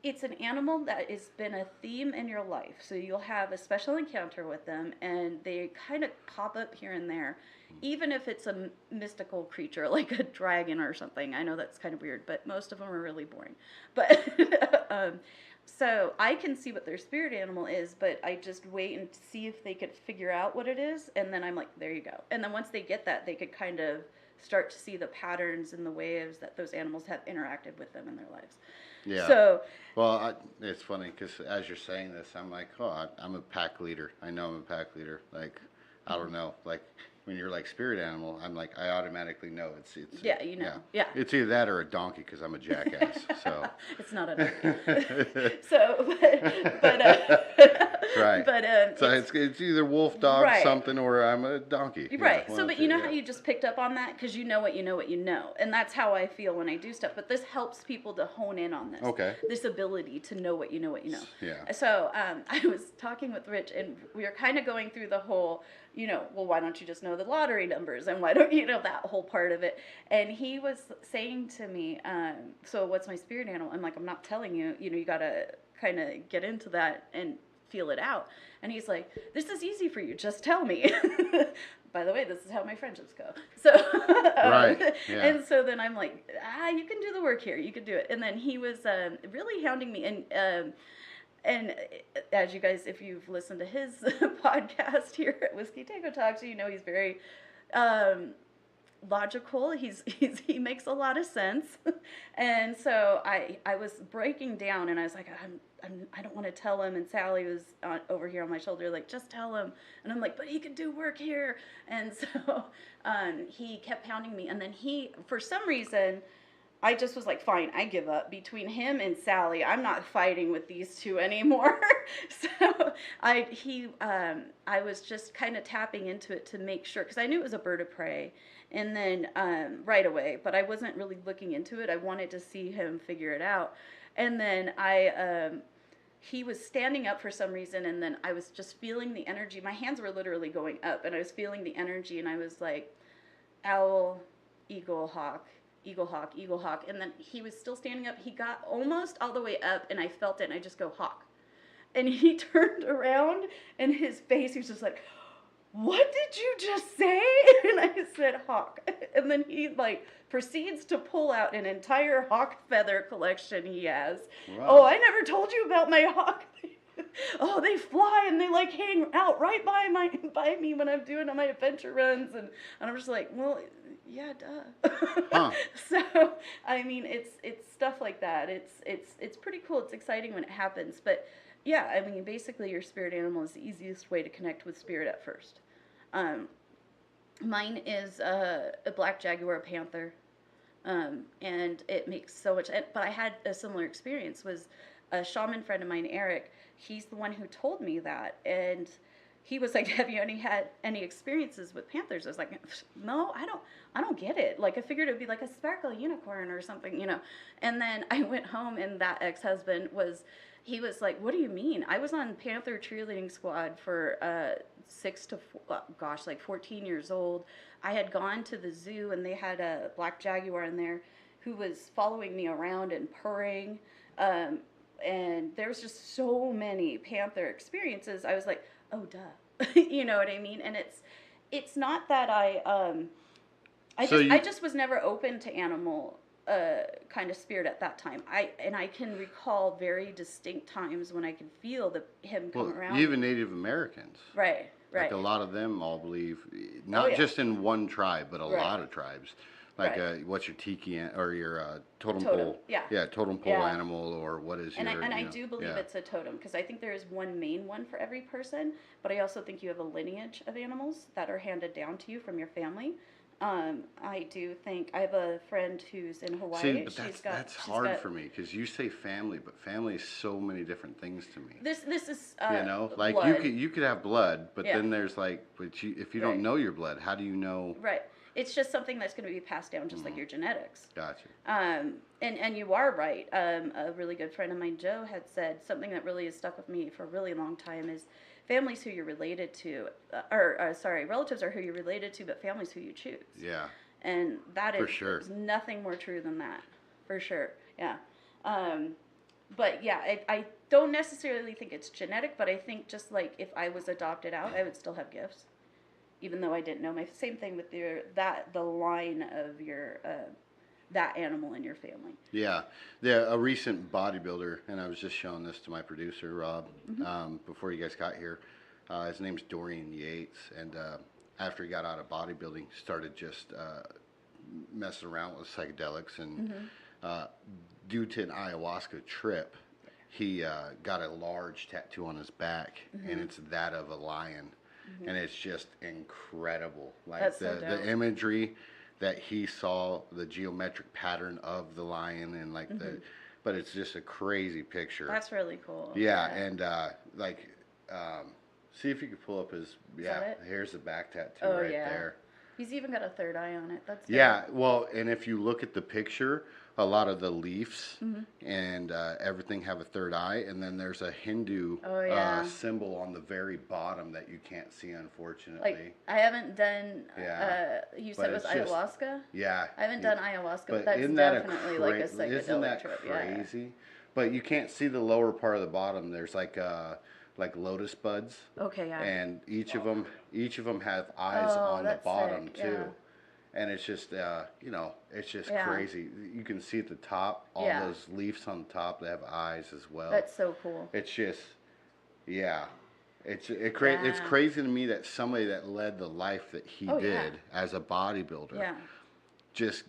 It's an animal that has been a theme in your life. So you'll have a special encounter with them, and they kind of pop up here and there, even if it's a mystical creature like a dragon or something. I know that's kind of weird, but most of them are really boring. But So I can see what their spirit animal is, but I just wait and see if they could figure out what it is, and then I'm like, there you go. And then once they get that, they could kind of start to see the patterns and the ways that those animals have interacted with them in their lives. Yeah. So, well, it's funny because as you're saying this, I'm like, oh, I'm a pack leader. I know I'm a pack leader. Like, I don't know. Like, when you're like spirit animal, I'm like, I automatically know it's yeah, you know, yeah. It's either that or a donkey because I'm a jackass. So it's not a donkey. So, but right. But so it's either wolf, dog, right. something, or I'm a donkey. Right. Yeah, so, but you know how you just picked up on that because you know what you know what you know, and that's how I feel when I do stuff. But this helps people to hone in on this. Okay. This ability to know what you know what you know. Yeah. So I was talking with Rich, and we were kind of going through the whole, you know, well, why don't you just know the lottery numbers, and why don't you know that whole part of it? And he was saying to me, so what's my spirit animal? I'm like, I'm not telling you. You know, you gotta kind of get into that and feel it out. And he's like, this is easy for you, just tell me. By the way, this is how my friendships go. So right. Yeah. And so then I'm like, you can do the work here, you can do it. And then he was really hounding me, and as you guys, if you've listened to his podcast here at Whiskey Tango Talks, you know he's very logical. He makes a lot of sense. And so I was breaking down, and I was like, I don't want to tell him. And Sally was over here on my shoulder, like, just tell him. And I'm like, but he can do work here. And so he kept pounding me. And then for some reason, I just was like, fine, I give up. Between him and Sally, I'm not fighting with these two anymore. So I was just kind of tapping into it to make sure, because I knew it was a bird of prey. And then right away, but I wasn't really looking into it. I wanted to see him figure it out. And then he was standing up for some reason, and then I was just feeling the energy. My hands were literally going up, and I was feeling the energy, and I was like, owl, eagle, hawk, eagle, hawk, eagle, hawk. And then he was still standing up. He got almost all the way up, and I felt it, and I just go, hawk. And he turned around, and his face, he was just like, what did you just say? And I said, hawk. And then he proceeds to pull out an entire hawk feather collection he has. Wow. Oh, I never told you about my hawk. Oh, they fly and they hang out right by me when I'm doing my adventure runs. And I'm just like, well, yeah, duh. Huh. So, I mean, it's stuff like that. It's pretty cool. It's exciting when it happens. But yeah, I mean, basically your spirit animal is the easiest way to connect with spirit at first. Mine is a black jaguar panther, and it makes so much. But I had a similar experience. Was a shaman friend of mine, Eric. He's the one who told me that, and he was like, "Have you had any experiences with panthers?" I was like, "No, I don't get it. Like, I figured it would be like a sparkle unicorn or something, you know." And then I went home, and that ex-husband was. He was like, what do you mean? I was on Panther cheerleading squad for 14 years old. I had gone to the zoo, and they had a black jaguar in there who was following me around and purring. And there was just so many Panther experiences. I was like, oh, duh. You know what I mean? And it's not that I just was never open to animal kind of spirit at that time. I can recall very distinct times when I could feel him come around. Even Native Americans. Right. Like a lot of them all believe, not just in one tribe, but a lot of tribes. Like what's your tiki or your totem pole? Yeah, totem pole animal, or what is your? And I do believe it's a totem, because I think there is one main one for every person, but I also think you have a lineage of animals that are handed down to you from your family. I do think I have a friend who's in Hawaii. See, but that's hard for me, because you say family, but family is so many different things to me. This is like blood. you could have blood, but then there's if you don't know your blood, how do you know? Right. It's just something that's going to be passed down, just like your genetics. Gotcha. And you are right. A really good friend of mine, Joe, had said something that really has stuck with me for a really long time is families who you're related to, relatives are who you're related to, but families who you choose. Yeah. And that for sure. There's nothing more true than that, for sure. Yeah. But yeah, I don't necessarily think it's genetic, but I think just like if I was adopted out, I would still have gifts, even though I didn't know. Same thing with the line of your that animal in your family. Yeah, a recent bodybuilder, and I was just showing this to my producer Rob before you guys got here. His name's Dorian Yates, and after he got out of bodybuilding, started just messing around with psychedelics, and due to an ayahuasca trip, he got a large tattoo on his back, and it's that of a lion, and it's just incredible. Like That's so dope. the imagery that he saw, the geometric pattern of the lion, and like but it's just a crazy picture. That's really cool. Yeah, and see if you could pull up his. It? Here's the back tattoo Oh, yeah. there. He's even got a third eye on it. That's dope. Yeah, well, and if you look at the picture, a lot of the leaves and everything have a third eye, and then there's a Hindu symbol on the very bottom that you can't see, unfortunately. Like, I haven't done, you said it was it's just- ayahuasca? Yeah. I haven't done ayahuasca, but that's isn't that definitely like a psychedelic Isn't that trip. crazy? Yeah. But you can't see the lower part of the bottom. There's like lotus buds. Okay, yeah. And each of them have eyes on the that's bottom sick, too. yeah. And it's just it's just Yeah. crazy. You can see at the top all those leaves on the top. They have eyes as well. That's so cool. It's just it's crazy to me that somebody that led the life that he did as a bodybuilder just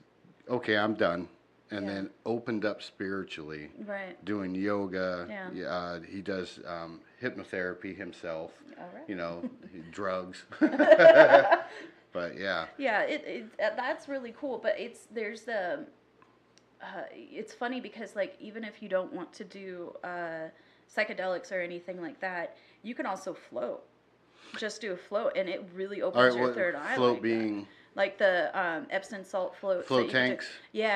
I'm done. And then opened up spiritually, doing yoga. Yeah. He does hypnotherapy himself. All right. Drugs. But yeah. Yeah, that's really cool. But it's funny because like even if you don't want to do psychedelics or anything like that, you can also float. Just do a float, and it really opens your third eye. Float being. Like the Epsom salt floats. Float tanks? The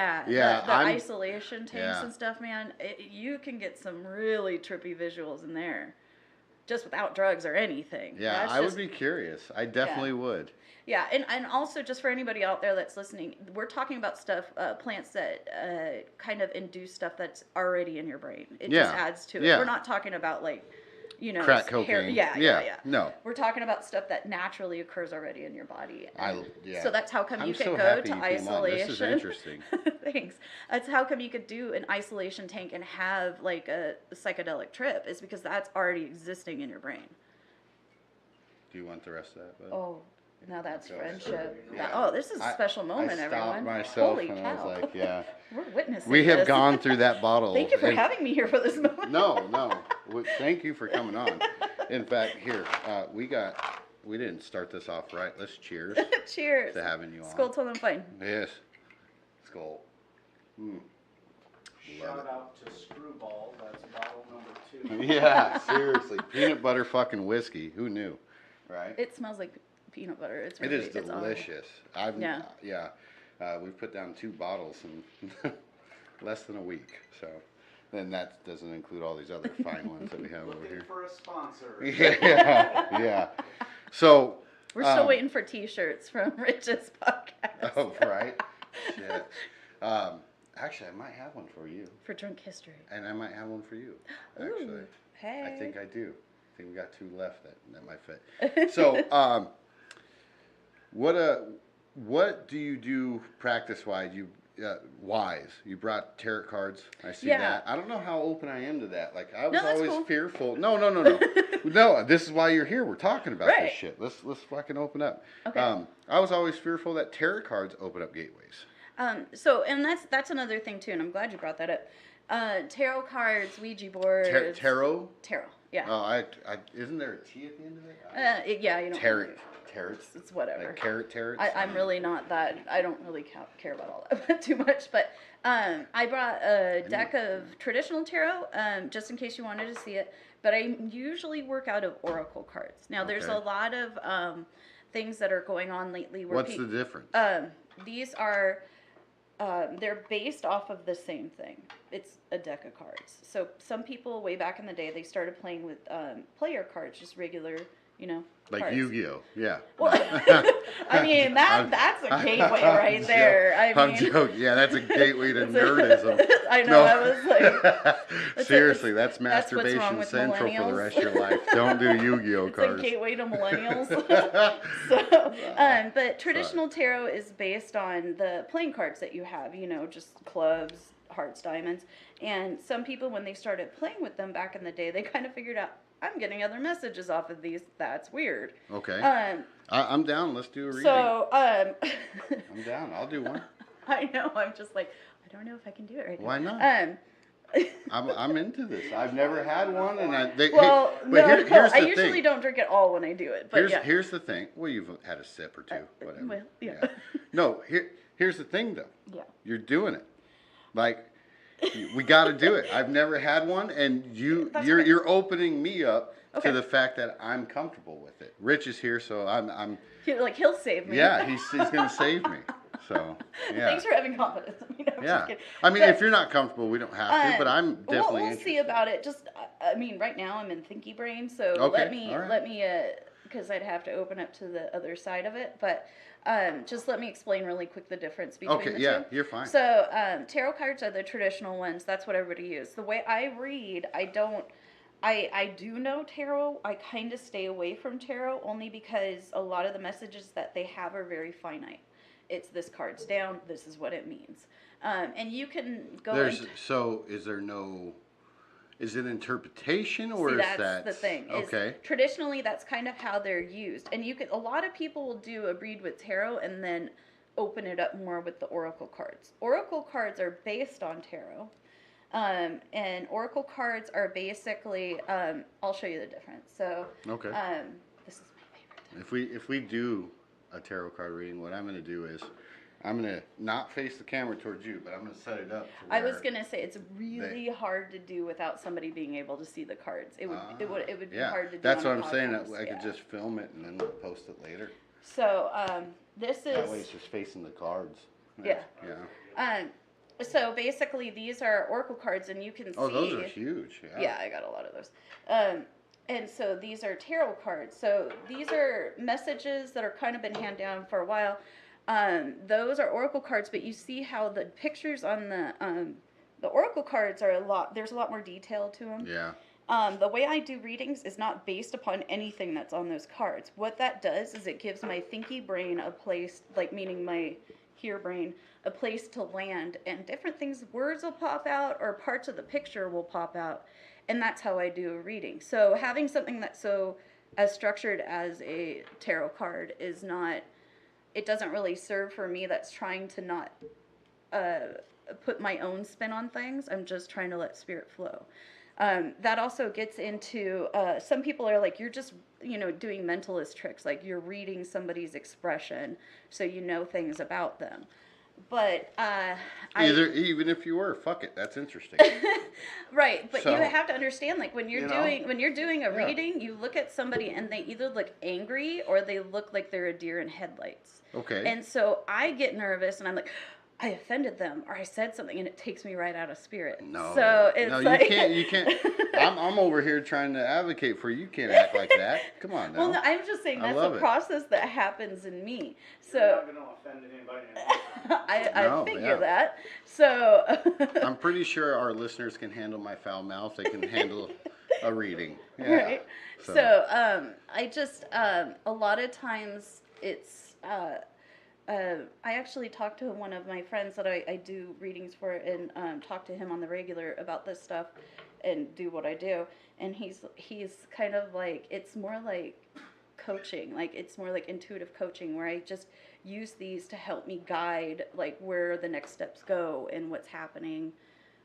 isolation tanks and stuff, man. You can get some really trippy visuals in there. Just without drugs or anything. Yeah, I would be curious. I definitely would. Yeah, and also just for anybody out there that's listening, we're talking about stuff, plants that kind of induce stuff that's already in your brain. It just adds to it. Yeah. We're not talking about like, crack cocaine. Yeah. No. We're talking about stuff that naturally occurs already in your body. Yeah. So that's how come I'm you so can go happy to you came on. isolation. This is interesting. Thanks. That's how come you could do an isolation tank and have like a psychedelic trip, is because that's already existing in your brain. Do you want the rest of that, bud? Oh, now that's friendship. Yeah. This is a special moment, I stopped everyone. myself Holy and cow. I was like, yeah. We're witnessing We have this. gone through that bottle. Thank you for having me here for this moment. No. Thank you for coming on. In fact, here, we didn't start this off right. Let's cheers. Cheers. To having you on. Skull till I'm fine. Yes. Skull. Shout out to Screwball. That's bottle number 2. Yeah, seriously. Peanut butter fucking whiskey. Who knew? Right? It smells like peanut butter. It's It really, is delicious. We've put down 2 bottles in less than a week. So then that doesn't include all these other fine ones that we have over Looking here. for a sponsor. Yeah. So We're still waiting for T-shirts from Rich's podcast. Oh, right. Shit. Actually, I might have one for you. For Drunk History. And I might have one for you. Actually. Ooh, hey. I think I do. I think we got 2 left that might fit. So, what do you do practice-wise? You brought tarot cards. I see that. I don't know how open I am to that. Like I was always fearful. No. No, this is why you're here. We're talking about this shit. Let's fucking open up. Okay. I was always fearful that tarot cards open up gateways. And that's another thing too, and I'm glad you brought that up. Tarot cards, Ouija boards. Tarot? Tarot. Yeah. Oh, isn't there a T at the end of it? Yeah, you know. Tarot. It's whatever. Like carrot tarot. I'm really not that. I don't really care about all that too much. But I brought a deck of traditional tarot, just in case you wanted to see it. But I usually work out of oracle cards. Now, there's a lot of things that are going on lately. What's the difference? These are. They're based off of the same thing. It's a deck of cards. So some people way back in the day, they started playing with player cards, just regular, Like cards. Yu-Gi-Oh. Yeah. Well, I mean, that's a gateway right there. I'm joking. Yeah, that's a gateway to nerdism. I know, I was like... Seriously, that's that's what's wrong masturbation with central for the millennials. rest of your life. Don't do Yu-Gi-Oh It's cards. a gateway to millennials. So, but traditional tarot is based on the playing cards that you have, just clubs, hearts, diamonds. And some people, when they started playing with them back in the day, they kind of figured out, I'm getting other messages off of these. That's weird. Okay. I'm down. Let's do a reading. So, I'm down. I'll do one. I know. I'm just like, I don't know if I can do it right now. Why not? I'm into this. I've never had one, and here's the I usually don't drink it all when I do it. But here's the thing. Well, you've had a sip or two, whatever. Well, yeah. No, here's the thing, though. Yeah. You're doing it. Like, we got to do it. I've never had one, and you're opening me up to the fact that I'm comfortable with it. Rich is here, so I'm. He'll save me. Yeah, he's going to save me. So, yeah. Thanks for having confidence. Yeah. I mean, if you're not comfortable, we don't have to, but I'm definitely we'll see about it. Just, right now I'm in thinky brain, so let me, because I'd have to open up to the other side of it, but just let me explain really quick the difference between the two. You're fine. So, tarot cards are the traditional ones. That's what everybody uses. The way I read, I do know tarot. I kind of stay away from tarot only because a lot of the messages that they have are very finite. It's this card's down. This is what it means. And you can go. So is there no? Is it interpretation or that's the thing. Okay. Traditionally, that's kind of how they're used, and a lot of people will do a read with tarot and then open it up more with the oracle cards. Oracle cards are based on tarot, and oracle cards are basically. I'll show you the difference. So. Okay. This is my favorite. If we do a tarot card reading, what I'm going to do is I'm going to not face the camera towards you, but I'm going to set it up. I was going to say it's really hard to do without somebody being able to see the cards. It would be hard to do. That's on what a I'm saying. podcast. I could just film it and then we'll post it later. So this is. That way it's just facing the cards. Yeah. Yeah. So basically, these are oracle cards, and you can see. Oh, those are huge. Yeah. Yeah, I got a lot of those. And so these are tarot cards. So these are messages that are kind of been handed down for a while. Those are oracle cards, but you see how the pictures on the oracle cards are there's a lot more detail to them. Yeah. The way I do readings is not based upon anything that's on those cards. What that does is it gives my thinky brain a place, meaning my here brain, a place to land, and different things, words will pop out or parts of the picture will pop out. And that's how I do a reading. So having something that's so as structured as a tarot card is not, it doesn't really serve for me that's trying to not put my own spin on things. I'm just trying to let spirit flow. That also gets into, some people are like, you're just, doing mentalist tricks. Like you're reading somebody's expression so you know things about them. But even if you were, fuck it, that's interesting. Right, but so, you have to understand, when you're doing a reading, you look at somebody and they either look angry or they look like they're a deer in headlights. Okay. And so I get nervous and I'm like, I offended them or I said something, and it takes me right out of spirit. No, so it's you can't. I'm over here trying to advocate for you. You can't act like that. Come on now. Well, no, I'm just saying that's a process that happens in me. So you're not going to offend anybody. I figure that. So I'm pretty sure our listeners can handle my foul mouth. They can handle a reading. Yeah. Right. So I just a lot of times it's. I actually talked to one of my friends that I do readings for and talk to him on the regular about this stuff and do what I do. And he's kind of like, it's more like coaching. Like it's more like intuitive coaching where I just use these to help me guide where the next steps go and what's happening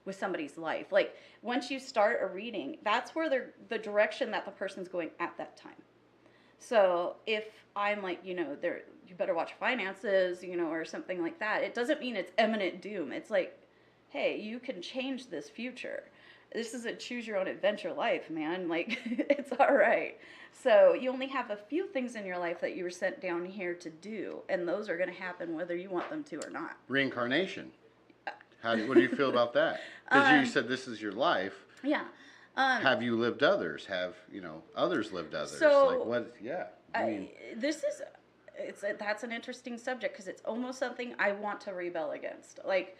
with somebody's life. Like once you start a reading, that's where the direction that the person's going at that time. So if I'm like, you better watch finances, or something like that, it doesn't mean it's imminent doom. It's like, hey, you can change this future. This is a choose your own adventure life, man. Like, it's all right. So you only have a few things in your life that you were sent down here to do, and those are going to happen whether you want them to or not. Reincarnation. What do you feel about that? Because you said this is your life. Yeah. Have you lived others? Have, others lived others? So, like what? Yeah. I mean, that's an interesting subject because it's almost something I want to rebel against. Like,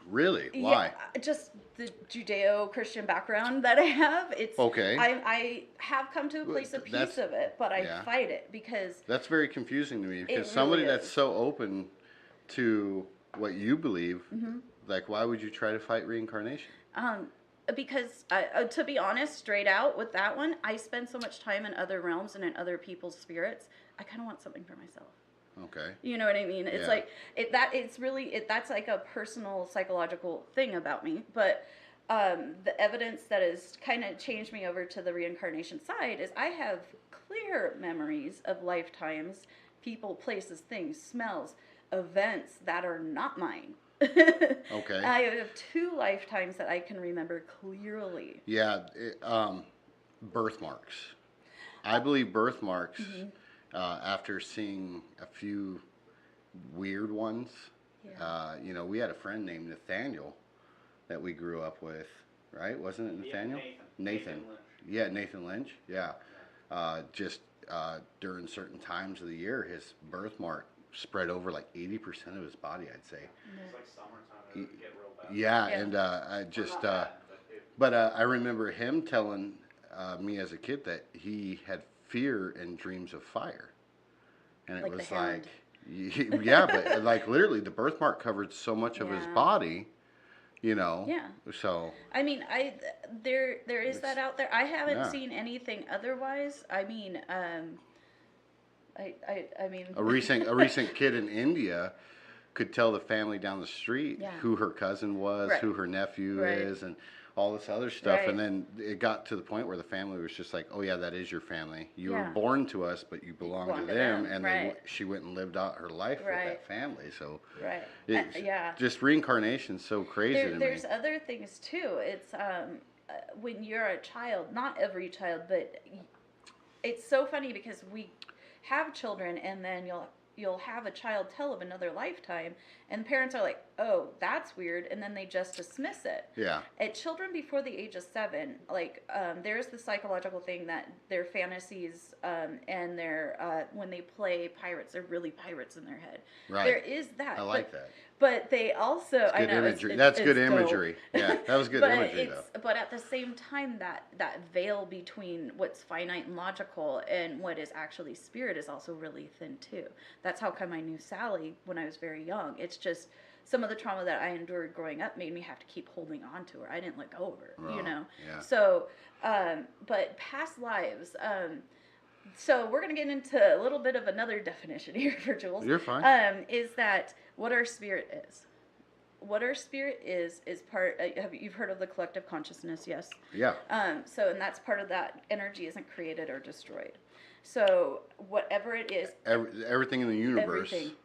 really? Why? yeah, just the Judeo-Christian background that I have. It's Okay. I have come to a place of peace of it, but I fight it because that's very confusing to me because really somebody is. that's so open to what you believe, like, why would you try to fight reincarnation? Because to be honest, straight out with that one, I spend so much time in other realms and in other people's spirits. I kind of want something for myself. Okay. You know what I mean? It's like that's like a personal psychological thing about me. But the evidence that has kind of changed me over to the reincarnation side is I have clear memories of lifetimes, people, places, things, smells, events that are not mine. Okay. I have 2 lifetimes that I can remember clearly. Yeah. Birthmarks. I believe birthmarks, after seeing a few weird ones, we had a friend named Nathaniel that we grew up with, right? Wasn't it Nathaniel? Yeah, Nathan. Lynch. Yeah, Nathan Lynch. Yeah. Just during certain times of the year, his birthmark spread over like 80% of his body, I'd say. It's like summertime, it would get real bad. Yeah, and I just, but I remember him telling me as a kid that he had fear and dreams of fire, and it Like was the like, Hound. yeah, but like literally, the birthmark covered so much of his body, Yeah. So I mean, there is that out there. I haven't Yeah. seen anything otherwise. I mean, I mean, a recent kid in India could tell the family down the street who her cousin was, Right. who her nephew Right. is, and all this other stuff. Right. And then it got to the point where the family was just like, "Oh yeah, that is your family. You were Yeah. born to us, but you belong to belong to them." them. And Right. she went and lived out her life with Right. that family. So right. it's Yeah. just reincarnation's so crazy to me. There's other things too. It's when you're a child, not every child, but it's so funny because we have children and then you'll have a child tell of another lifetime and parents are like, oh, that's weird, and then they just dismiss it. Yeah. At children before the age of 7, like there's the psychological thing that their fantasies and their when they play pirates, they're really pirates in their head. Right. There is that. I like that. But they also, It's I good know imagery. it's That's good dope. imagery. Yeah, that was good imagery though. But at the same time, that veil between what's finite and logical and what is actually spirit is also really thin too. That's how come I knew Sally when I was very young. It's just some of the trauma that I endured growing up made me have to keep holding on to her. I didn't let go of her, Oh, yeah. So, but past lives. So we're going to get into a little bit of another definition here for Jules. You're fine. Is that what our spirit is? What our spirit is part. You've heard of the collective consciousness? Yes. Yeah. So, and that's part of that. Energy isn't created or destroyed. So whatever it is, Everything in the universe everything,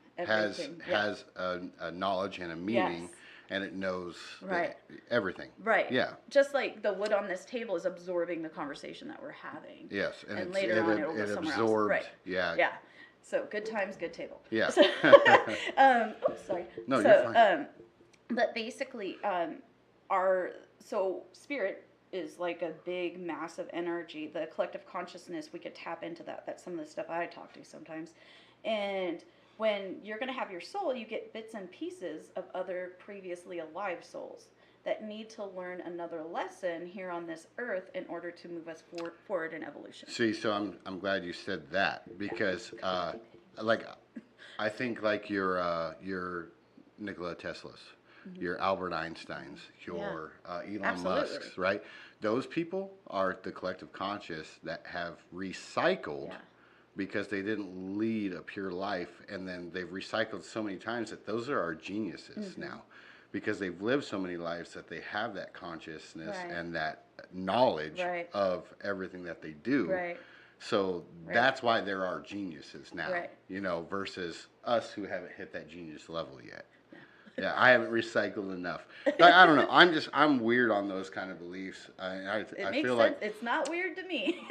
has a knowledge and a meaning, Yes. and it knows Right. everything. right? Yeah. Just like the wood on this table is absorbing the conversation that we're having. Yes, And later on it'll go somewhere else. absorbed. Right. Yeah. Yeah. So good times, good table. Yeah. So, oops, sorry. No, so, you're fine. But basically, spirit is like a big, massive energy. The collective consciousness, we could tap into that. That's some of the stuff I talk to sometimes. And when you're going to have your soul, you get bits and pieces of other previously alive souls that need to learn another lesson here on this earth in order to move us forward in evolution. See, so I'm glad you said that because like I think like your Nikola Tesla's, your Albert Einstein's, your Elon Absolutely. Musk's, right? Those people are the collective conscious that have recycled. Yeah. Because they didn't lead a pure life, and then they've recycled so many times that those are our geniuses now, because they've lived so many lives that they have that consciousness Right. and that knowledge Right. of everything that they do. Right. So that's why there are geniuses now, Right. versus us who haven't hit that genius level yet. Yeah, I haven't recycled enough. I don't know. I'm weird on those kind of beliefs. I It feel makes like sense. It's not weird to me.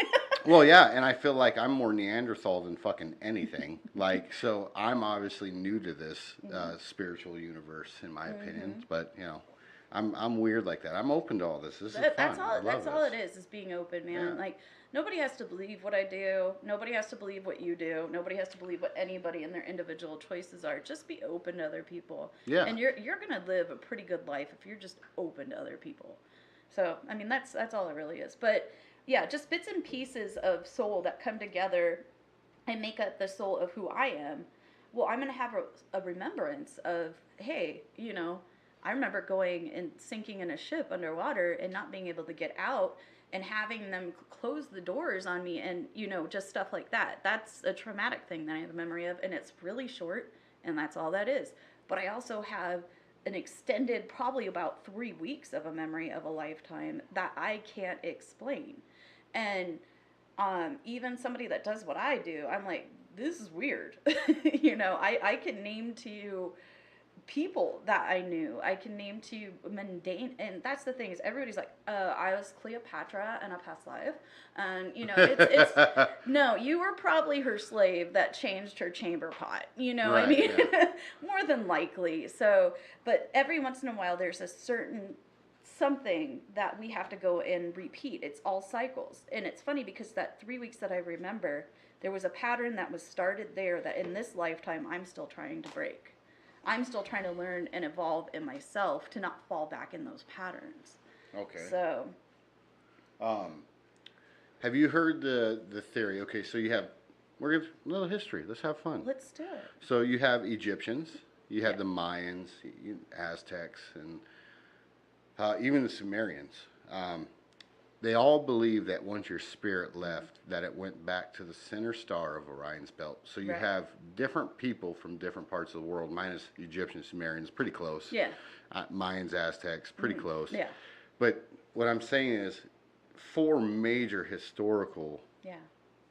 well, yeah, and I feel like I'm more Neanderthal than fucking anything. Like, so I'm obviously new to this spiritual universe, in my opinion. But I'm weird like that. I'm open to all this. This is fun. That's all. I love That's all this. it is being open, man. Yeah. Like nobody has to believe what I do. Nobody has to believe what you do. Nobody has to believe what anybody and their individual choices are. Just be open to other people. Yeah. And you're gonna live a pretty good life if you're just open to other people. So I mean that's all it really is. But yeah, just bits and pieces of soul that come together and make up the soul of who I am. Well, I'm gonna have a remembrance of, hey, you know, I remember going and sinking in a ship underwater and not being able to get out and having them close the doors on me and, you know, just stuff like that. That's a traumatic thing that I have a memory of, and it's really short, and that's all that is. But I also have an extended, probably about 3 weeks of a memory of a lifetime that I can't explain. And even somebody that does what I do, I'm like, this is weird. You know, I can name to you people that I knew. I can name to you mundane, and that's the thing is everybody's like, I was Cleopatra in a past life, and you know, it's no, you were probably her slave that changed her chamber pot. You know, Right, I mean, yeah. more than likely. So, but every once in a while, there's a certain something that we have to go and repeat. It's all cycles, and it's funny because that 3 weeks that I remember, there was a pattern that was started there that in this lifetime I'm still trying to break. I'm still trying to learn and evolve in myself to not fall back in those patterns. Okay. So, Have you heard the theory? Okay, so you have, we're going to a little history. Let's have fun. let's do it. So you have Egyptians, you have Yeah. the Mayans, Aztecs, and even the Sumerians. They all believe that once your spirit left, that it went back to the center star of Orion's belt. So you Right. have different people from different parts of the world, minus Egyptians, Sumerians, pretty close. Yeah. Mayans, Aztecs, pretty close. Yeah. But what I'm saying is 4 major historical Yeah.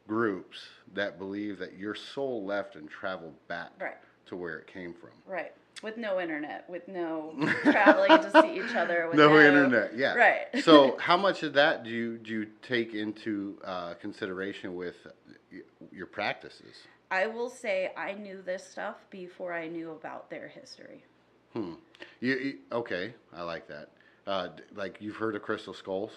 groups that believe that your soul left and traveled back Right. to where it came from. Right. With no internet, with no traveling to see each other. With No internet, yeah. Right. So, how much of that do you take into consideration with your practices? I will say I knew this stuff before I knew about their history. Okay, I like that. Like you've heard of crystal skulls.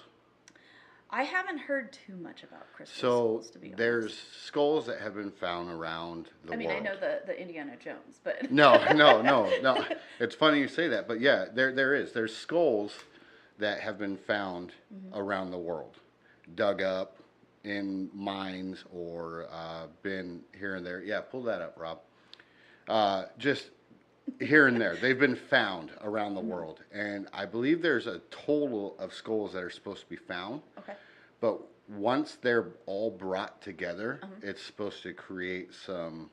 I haven't heard too much about crystal So skulls, to be honest. there's skulls that have been found around the world. I know the Indiana Jones, but No. It's funny you say that, but yeah, there is. There's skulls that have been found around the world, dug up in mines or been here and there. Yeah, pull that up, Rob. Just here and there. They've been found around the world, and I believe there's a total of skulls that are supposed to be found. Okay. But once they're all brought together, it's supposed to create some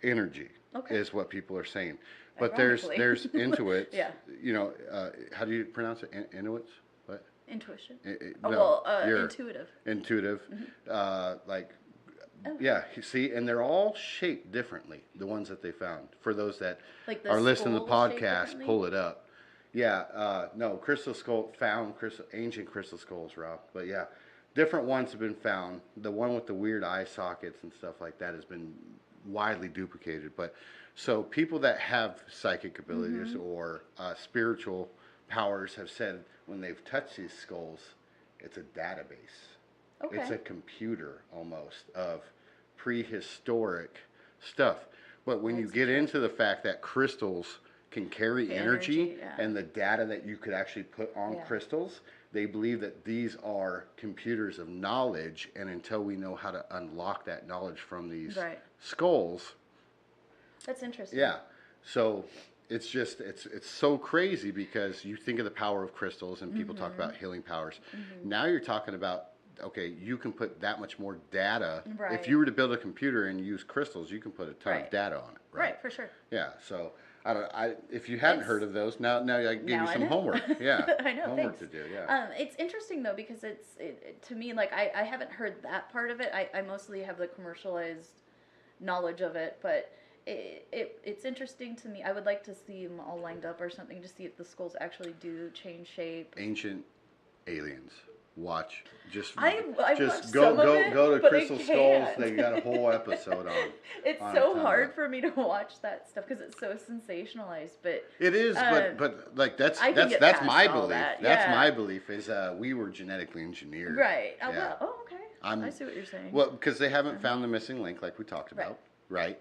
energy. Okay. Is what people are saying. But there's Ironically. Inuits. Yeah. You know, how do you pronounce it? Inuits? What? Intuition. No, you're Intuitive. intuitive. Like, Oh. yeah. You see, and they're all shaped differently. The ones that they found. For those that Like the are listening to the skulls shaped podcast, differently? pull it up. Yeah. No, crystal skull found ancient crystal skulls, Rob. But yeah, different ones have been found. The one with the weird eye sockets and stuff like that has been widely duplicated. But so people that have psychic abilities or spiritual powers have said when they've touched these skulls, it's a database. Okay. It's a computer almost of prehistoric stuff. But when you That's get into the fact that crystals can carry The energy, energy, yeah. and the data that you could actually put on Yeah. crystals, they believe that these are computers of knowledge, and until we know how to unlock that knowledge from these Right. skulls, That's interesting. yeah. So it's just it's so crazy because you think of the power of crystals and people talk about healing powers. Now you're talking about, okay, you can put that much more data. Right. If you were to build a computer and use crystals, you can put a ton Right. of data on it. Right, for sure. Yeah. So if you hadn't It's- heard of those, now I gave Now you I some know. homework. Yeah. I know, Homework thanks. to do. Yeah. It's interesting though because to me like I haven't heard that part of it. I mostly have the commercialized knowledge of it, but it's interesting to me. I would like to see them all lined up or something to see if the skulls actually do change shape. Ancient aliens. watch. Just I watched go some of go it, go to but I Crystal Skulls. can't. They got a whole episode on. It's on so it, hard for me to watch that stuff because it's so sensationalized. But It is, um, but like that's I can get that's past my all belief. that, That's yeah. my belief is we were genetically engineered. right. Oh, Yeah. well, oh, okay. I'm- I see what you're saying. Well, because they haven't found the missing link, like we talked Right. about, right?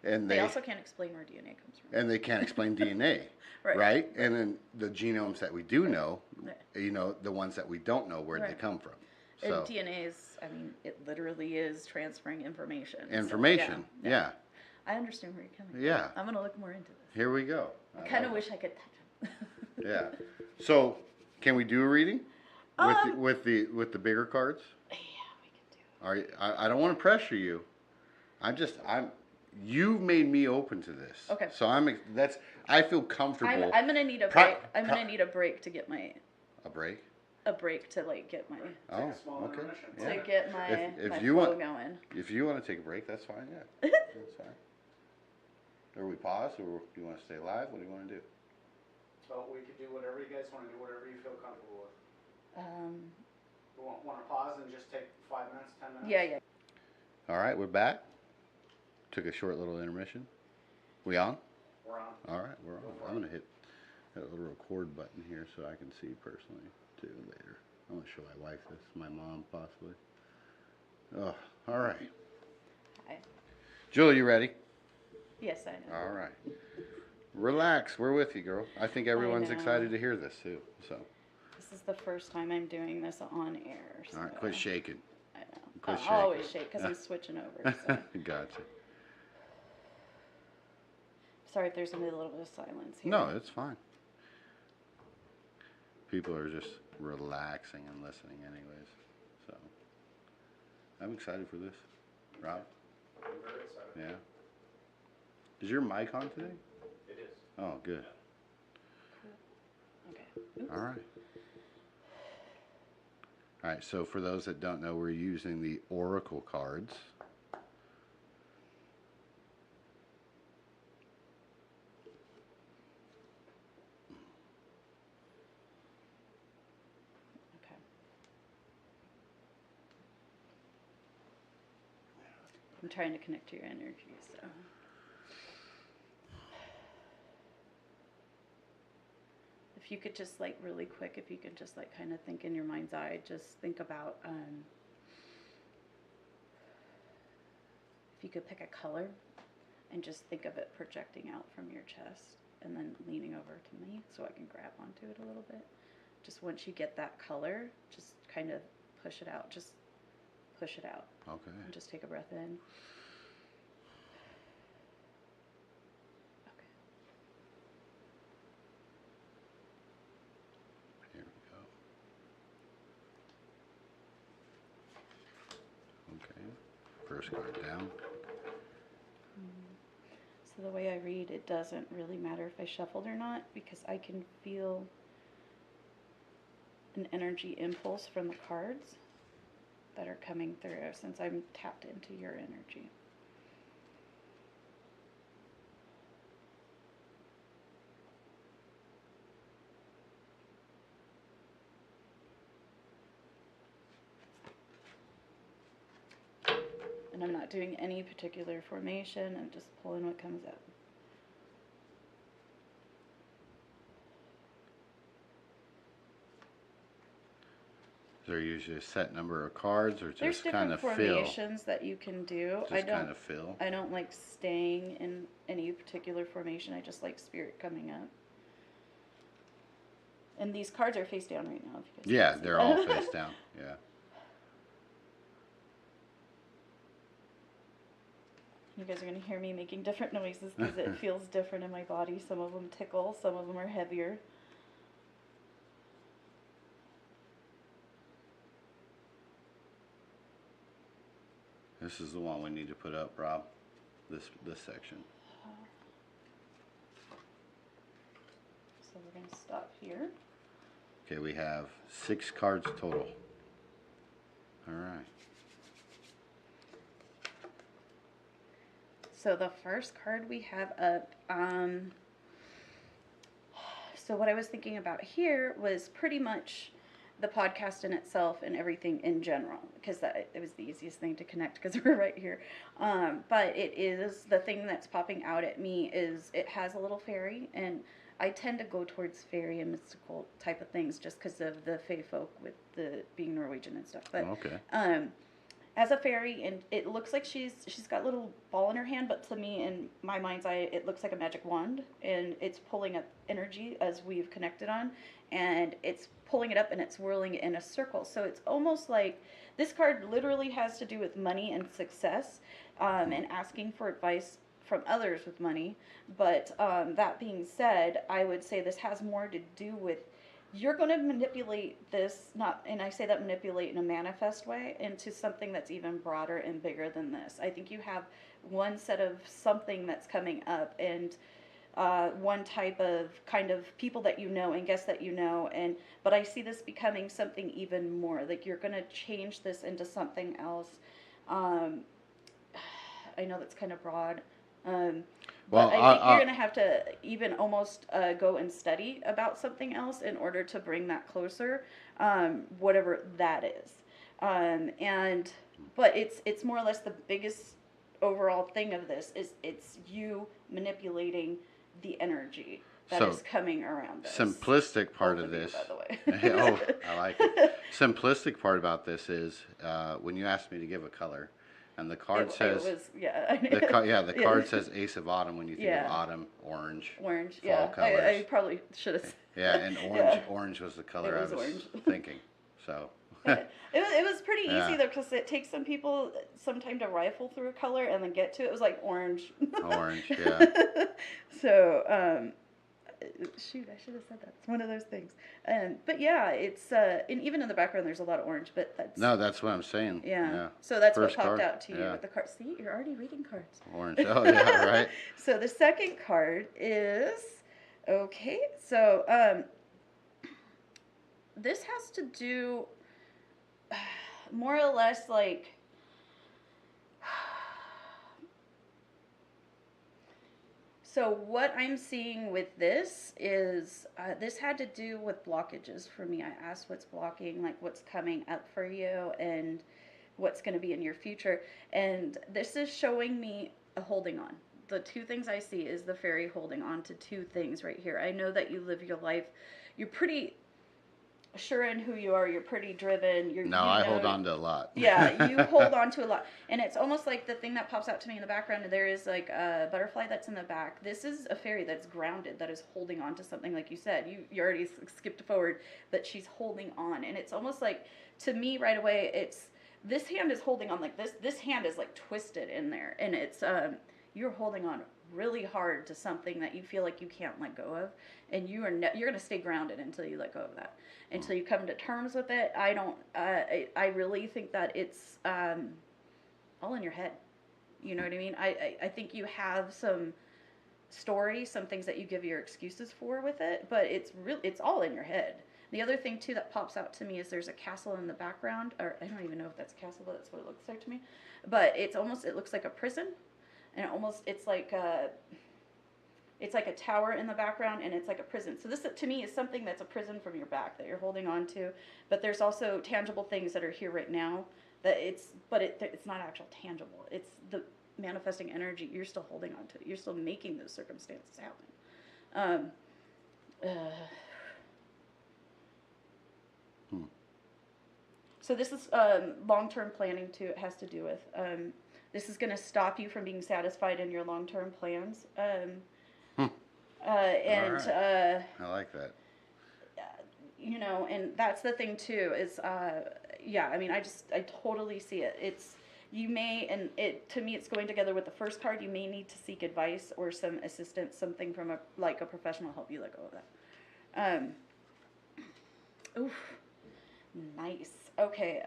And they also can't explain where DNA comes from. and they can't explain DNA, Right. right? And then the genomes that we do know, Right. you know, the ones that we don't know where they Right. come from. And So DNA is, I mean, it literally is transferring information. So, information, yeah. I understand where you're coming from. Yeah. I'm going to look more into this. Here we go. I kind of wish I could touch them. Yeah. So can we do a reading Um, with the bigger cards? Yeah, we can do it. Are you, I don't want to pressure you. You've made me open to this. Okay. So I feel comfortable. I'm going to need a Pro- break. I'm going to need a break to get my, A break? a break to like get my, Oh, a small okay. intermission. Yeah. to get my, If my you flow want- going. If you want to take a break, that's fine. Yeah, that's fine. Or we pause, or do you want to stay live? What do you want to do? So we could do whatever you guys want to do, whatever you feel comfortable with. We want to pause and just take 5 minutes, 10 minutes? Yeah, yeah. All right, we're back. Took a short little intermission. We on? We're on. All right, we're on. I'm gonna hit that little record button here so I can see personally too later. I'm gonna show my wife this, my mom possibly. Oh, all right. Hi. Julie, you ready? Yes, I know. All right. Relax. We're with you, girl. I think everyone's know. excited to hear this too. So, This is the first time I'm doing this on air. So all right, quit shaking. I know. Quit I'll always shaking. shake because I'm switching over. So. Gotcha. Sorry if there's gonna be a little bit of silence here. No, it's fine. People are just relaxing and listening, anyways. So, I'm excited for this. Rob? I'm very excited. Yeah. Is your mic on today? It is. Oh, good. Okay. Oops. All right. All right, so for those that don't know, we're using the Oracle cards. Okay. I'm trying to connect to your energy, so. If you could just like really quick, if you could just like kind of think in your mind's eye, just think about if you could pick a color and just think of it projecting out from your chest and then leaning over to me so I can grab onto it a little bit. Just once you get that color, just kind of push it out. Just push it out. Okay. And just take a breath in. Okay. Here we go. Okay. First card down. So the way I read, it doesn't really matter if I shuffled or not because I can feel an energy impulse from the cards that are coming through since I'm tapped into your energy. And I'm not doing any particular formation, I'm just pulling what comes up. Is there usually a set number of cards or There's just kind different of fill? formations that you can do. Just kind of fill? I don't like staying in any particular formation. I just like spirit coming up. And these cards are face down right now. If you guys Yeah, can see they're that. all face down. Yeah. You guys are going to hear me making different noises because it feels different in my body. Some of them tickle, some of them are heavier. This is the one we need to put up, Rob. This section. So we're going to stop here. Okay, we have 6 cards total. All right. So the first card we have up, so what I was thinking about here was pretty much the podcast in itself and everything in general, because it was the easiest thing to connect because we're right here. But it is, the thing that's popping out at me is it has a little fairy, and I tend to go towards fairy and mystical type of things just because of the fae folk with the being Norwegian and stuff. But Okay. as a fairy, and it looks like she's got a little ball in her hand, but to me, in my mind's eye, it looks like a magic wand, and it's pulling up energy as we've connected on, and it's pulling it up and it's whirling it in a circle. So it's almost like this card literally has to do with money and success, and asking for advice from others with money. But that being said, I would say this has more to do with, you're going to manipulate this, and I say that manipulate in a manifest way, into something that's even broader and bigger than this. I think you have one set of something that's coming up, and one type of kind of people that you know and guests that you know, but I see this becoming something even more. Like, you're going to change this into something else. I know that's kind of broad. But I think you're going to have to even almost go and study about something else in order to bring that closer, whatever that is. But it's more or less the biggest overall thing of this is it's you manipulating the energy that is coming around this. Simplistic part of this. By the way. Oh, I like it. Simplistic part about this is when you asked me to give a color. And the card says, the card says Ace of Autumn when you think of autumn, orange. Orange, fall colors. I probably should have said. Yeah, and orange was the color I was thinking. So. It was pretty easy though, because it takes some people some time to rifle through a color and then get to it. It was like orange. Orange, yeah. So, shoot, I should have said that. It's one of those things. But yeah, it's and even in the background there's a lot of orange, but that's what I'm saying. Yeah. So that's First what popped card, out to you with the card. See, you're already reading cards. Orange. Oh yeah, right. So the second card is okay. So this has to do more or less like so what I'm seeing with this is this had to do with blockages for me. I asked what's blocking, like what's coming up for you and what's going to be in your future, and this is showing me a holding on. The two things I see is the fairy holding on to two things right here. I know that you live your life, you're pretty sure in who you are, you're pretty driven. I hold on to a lot. Yeah, you hold on to a lot. And it's almost like the thing that pops out to me in the background, there is like a butterfly that's in the back. This is a fairy that's grounded, that is holding on to something, like you said. You already skipped forward, but she's holding on. And it's almost like, to me right away, it's, this hand is holding on like this. This hand is like twisted in there. And it's, you're holding on really hard to something that you feel like you can't let go of, and you're going to stay grounded until you let go of that, until you come to terms with it. I really think that it's all in your head. You know what I mean? I think you have some stories, some things that you give your excuses for with it, but it's all in your head. The other thing too that pops out to me is there's a castle in the background, or I don't even know if that's a castle, but that's what it looks like to me. But it looks like a prison. And it's like a tower in the background, and it's like a prison. So this, to me, is something that's a prison from your back that you're holding on to. But there's also tangible things that are here right now that it's not actual tangible. It's the manifesting energy. You're still holding on to it. You're still making those circumstances happen. So this is long-term planning too. It has to do with. This is going to stop you from being satisfied in your long-term plans. Right. I like that. And that's the thing too, is, I mean, I totally see it. It's, you may, and to me, it's going together with the first card. You may need to seek advice or some assistance, something from a professional help you let go of that. Oof. Nice. Okay.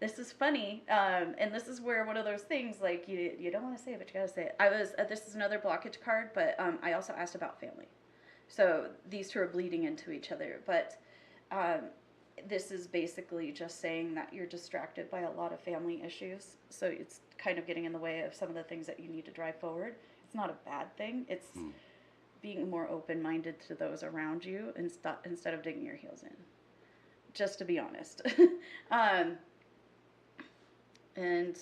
This is funny, and this is where one of those things, like, you don't want to say it, but you got to say it. This is another blockage card, but I also asked about family. So these two are bleeding into each other, but this is basically just saying that you're distracted by a lot of family issues, so it's kind of getting in the way of some of the things that you need to drive forward. It's not a bad thing. It's being more open-minded to those around you instead of digging your heels in. Just to be honest. And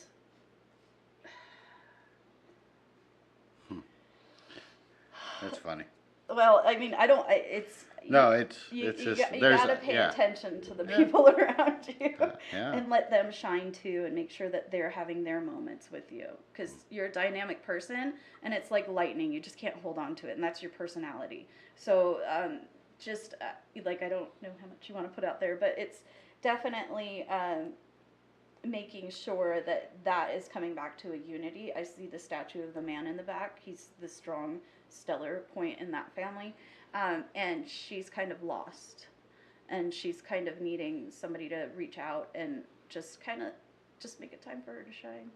That's funny. well, I mean, it's No, it's you just you there's gotta pay yeah. attention to the people around you Yeah. and let them shine too, and make sure that they're having their moments with you, because you're a dynamic person, and it's like lightning. You just can't hold on to it, and that's your personality. So just like, I don't know how much you want to put out there, but it's definitely making sure that that is coming back to a unity. I see the statue of the man in the back. He's the strong, stellar point in that family. And she's kind of lost. And she's kind of needing somebody to reach out and just make it time for her to shine.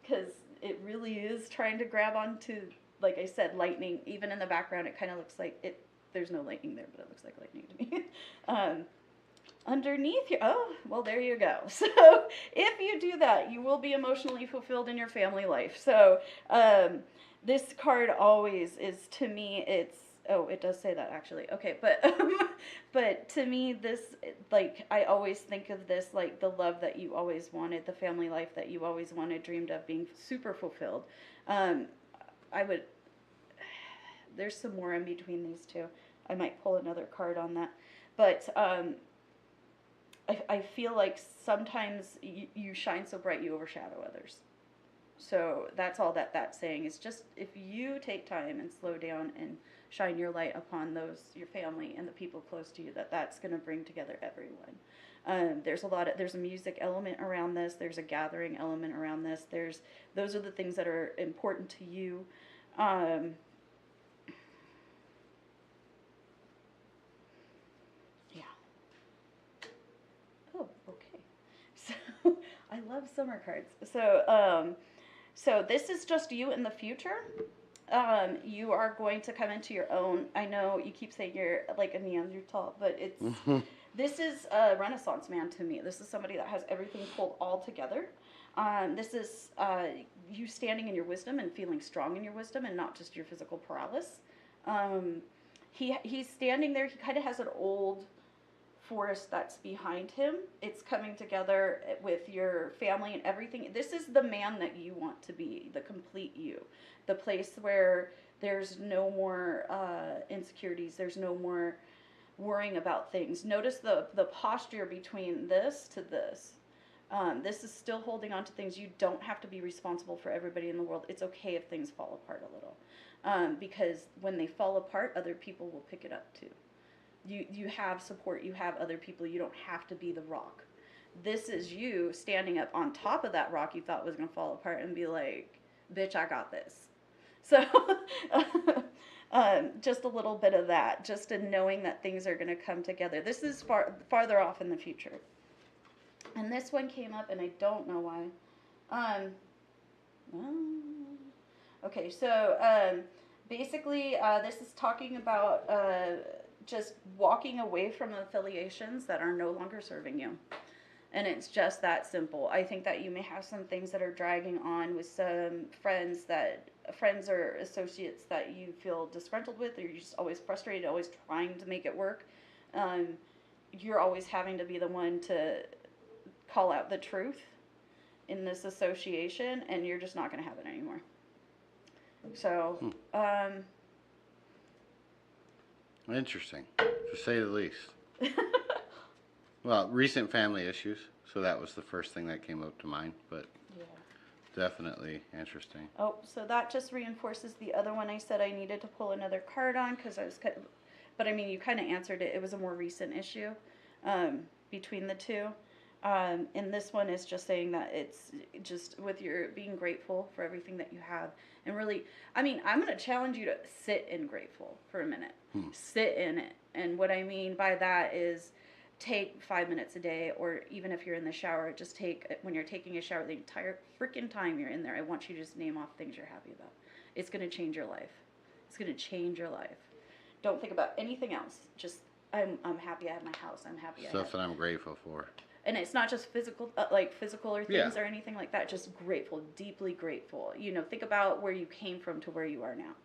Because it really is trying to grab onto, like I said, lightning. Even in the background, it kind of looks like it. There's no lightning there, but it looks like lightning to me. Underneath here, oh, well, there you go. So if you do that, you will be emotionally fulfilled in your family life. So this card always is, to me, it's, oh, it does say that actually. Okay, but to me, this, like, I always think of this like the love that you always wanted, the family life that you always wanted, dreamed of, being super fulfilled. There's some more in between these two. I might pull another card on that. But I feel like sometimes you shine so bright you overshadow others. So that's all that's saying, is just if you take time and slow down and shine your light upon your family and the people close to you, that's going to bring together everyone. There's a music element around this. There's a gathering element around this. Those are the things that are important to you. Oh, okay. So I love summer cards. So this is just you in the future. You are going to come into your own. I know you keep saying you're like a Neanderthal, but this is a Renaissance man to me. This is somebody that has everything pulled all together. This is you standing in your wisdom and feeling strong in your wisdom, and not just your physical prowess. He's standing there. He kind of has an old forest that's behind him. It's coming together with your family and everything. This is the man that you want to be, the complete you, the place where there's no more insecurities, there's no more worrying about things. Notice the posture between this to this. This is still holding on to things. You don't have to be responsible for everybody in the world. It's okay if things fall apart a little, because when they fall apart, other people will pick it up too. You have support, you have other people, you don't have to be the rock. This is you standing up on top of that rock you thought was going to fall apart and be like, bitch, I got this. So just a little bit of that, just in knowing that things are going to come together. This is farther off in the future. And this one came up, and I don't know why. Okay, so basically this is talking about just walking away from affiliations that are no longer serving you. And it's just that simple. I think that you may have some things that are dragging on with some friends or associates that you feel disgruntled with, or you're just always frustrated, always trying to make it work. You're always having to be the one to call out the truth in this association, and you're just not going to have it anymore. So, Interesting, to say the least. Well, recent family issues, so that was the first thing that came up to mind, but yeah, definitely interesting. Oh, so that just reinforces the other one I said I needed to pull another card on, because I was but I mean, you kind of answered it. It was a more recent issue between the two. And this one is just saying that it's just with your being grateful for everything that you have. And really, I mean, I'm going to challenge you to sit in grateful for a minute. Sit in it. And what I mean by that is take 5 minutes a day, or even if you're in the shower, just when you're taking a shower, the entire freaking time you're in there, I want you to just name off things you're happy about. It's going to change your life. It's going to change your life. Don't think about anything else. Just, I'm happy I have my house. I'm happy Stuff that I'm grateful for. And it's not just physical or things or anything like that. Just grateful, deeply grateful. You know, think about where you came from to where you are now.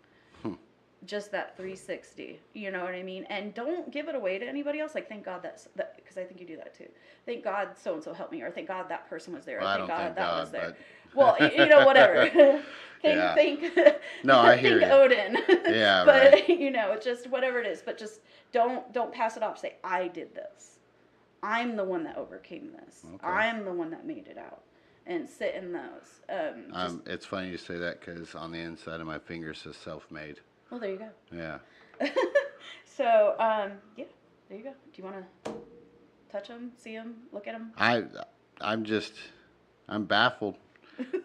just that 360, you know what I mean? And don't give it away to anybody else. Like, thank God that, because I think you do that too. Thank God so and so helped me, or thank God that person was there. Well, Or I thank don't God thank that God, was there. but Well, you know, whatever. Yeah. Thank No, I hear thank you. Odin. Yeah, but right. you know, just whatever it is. But just don't pass it off. Say, I did this. I'm the one that overcame this. Okay. I'm the one that made it out. And sit in those. It's funny you say that because on the inside of my finger says self-made. Well, there you go. Yeah. So, yeah, there you go. Do you want to touch them, see them, look at them? I'm baffled.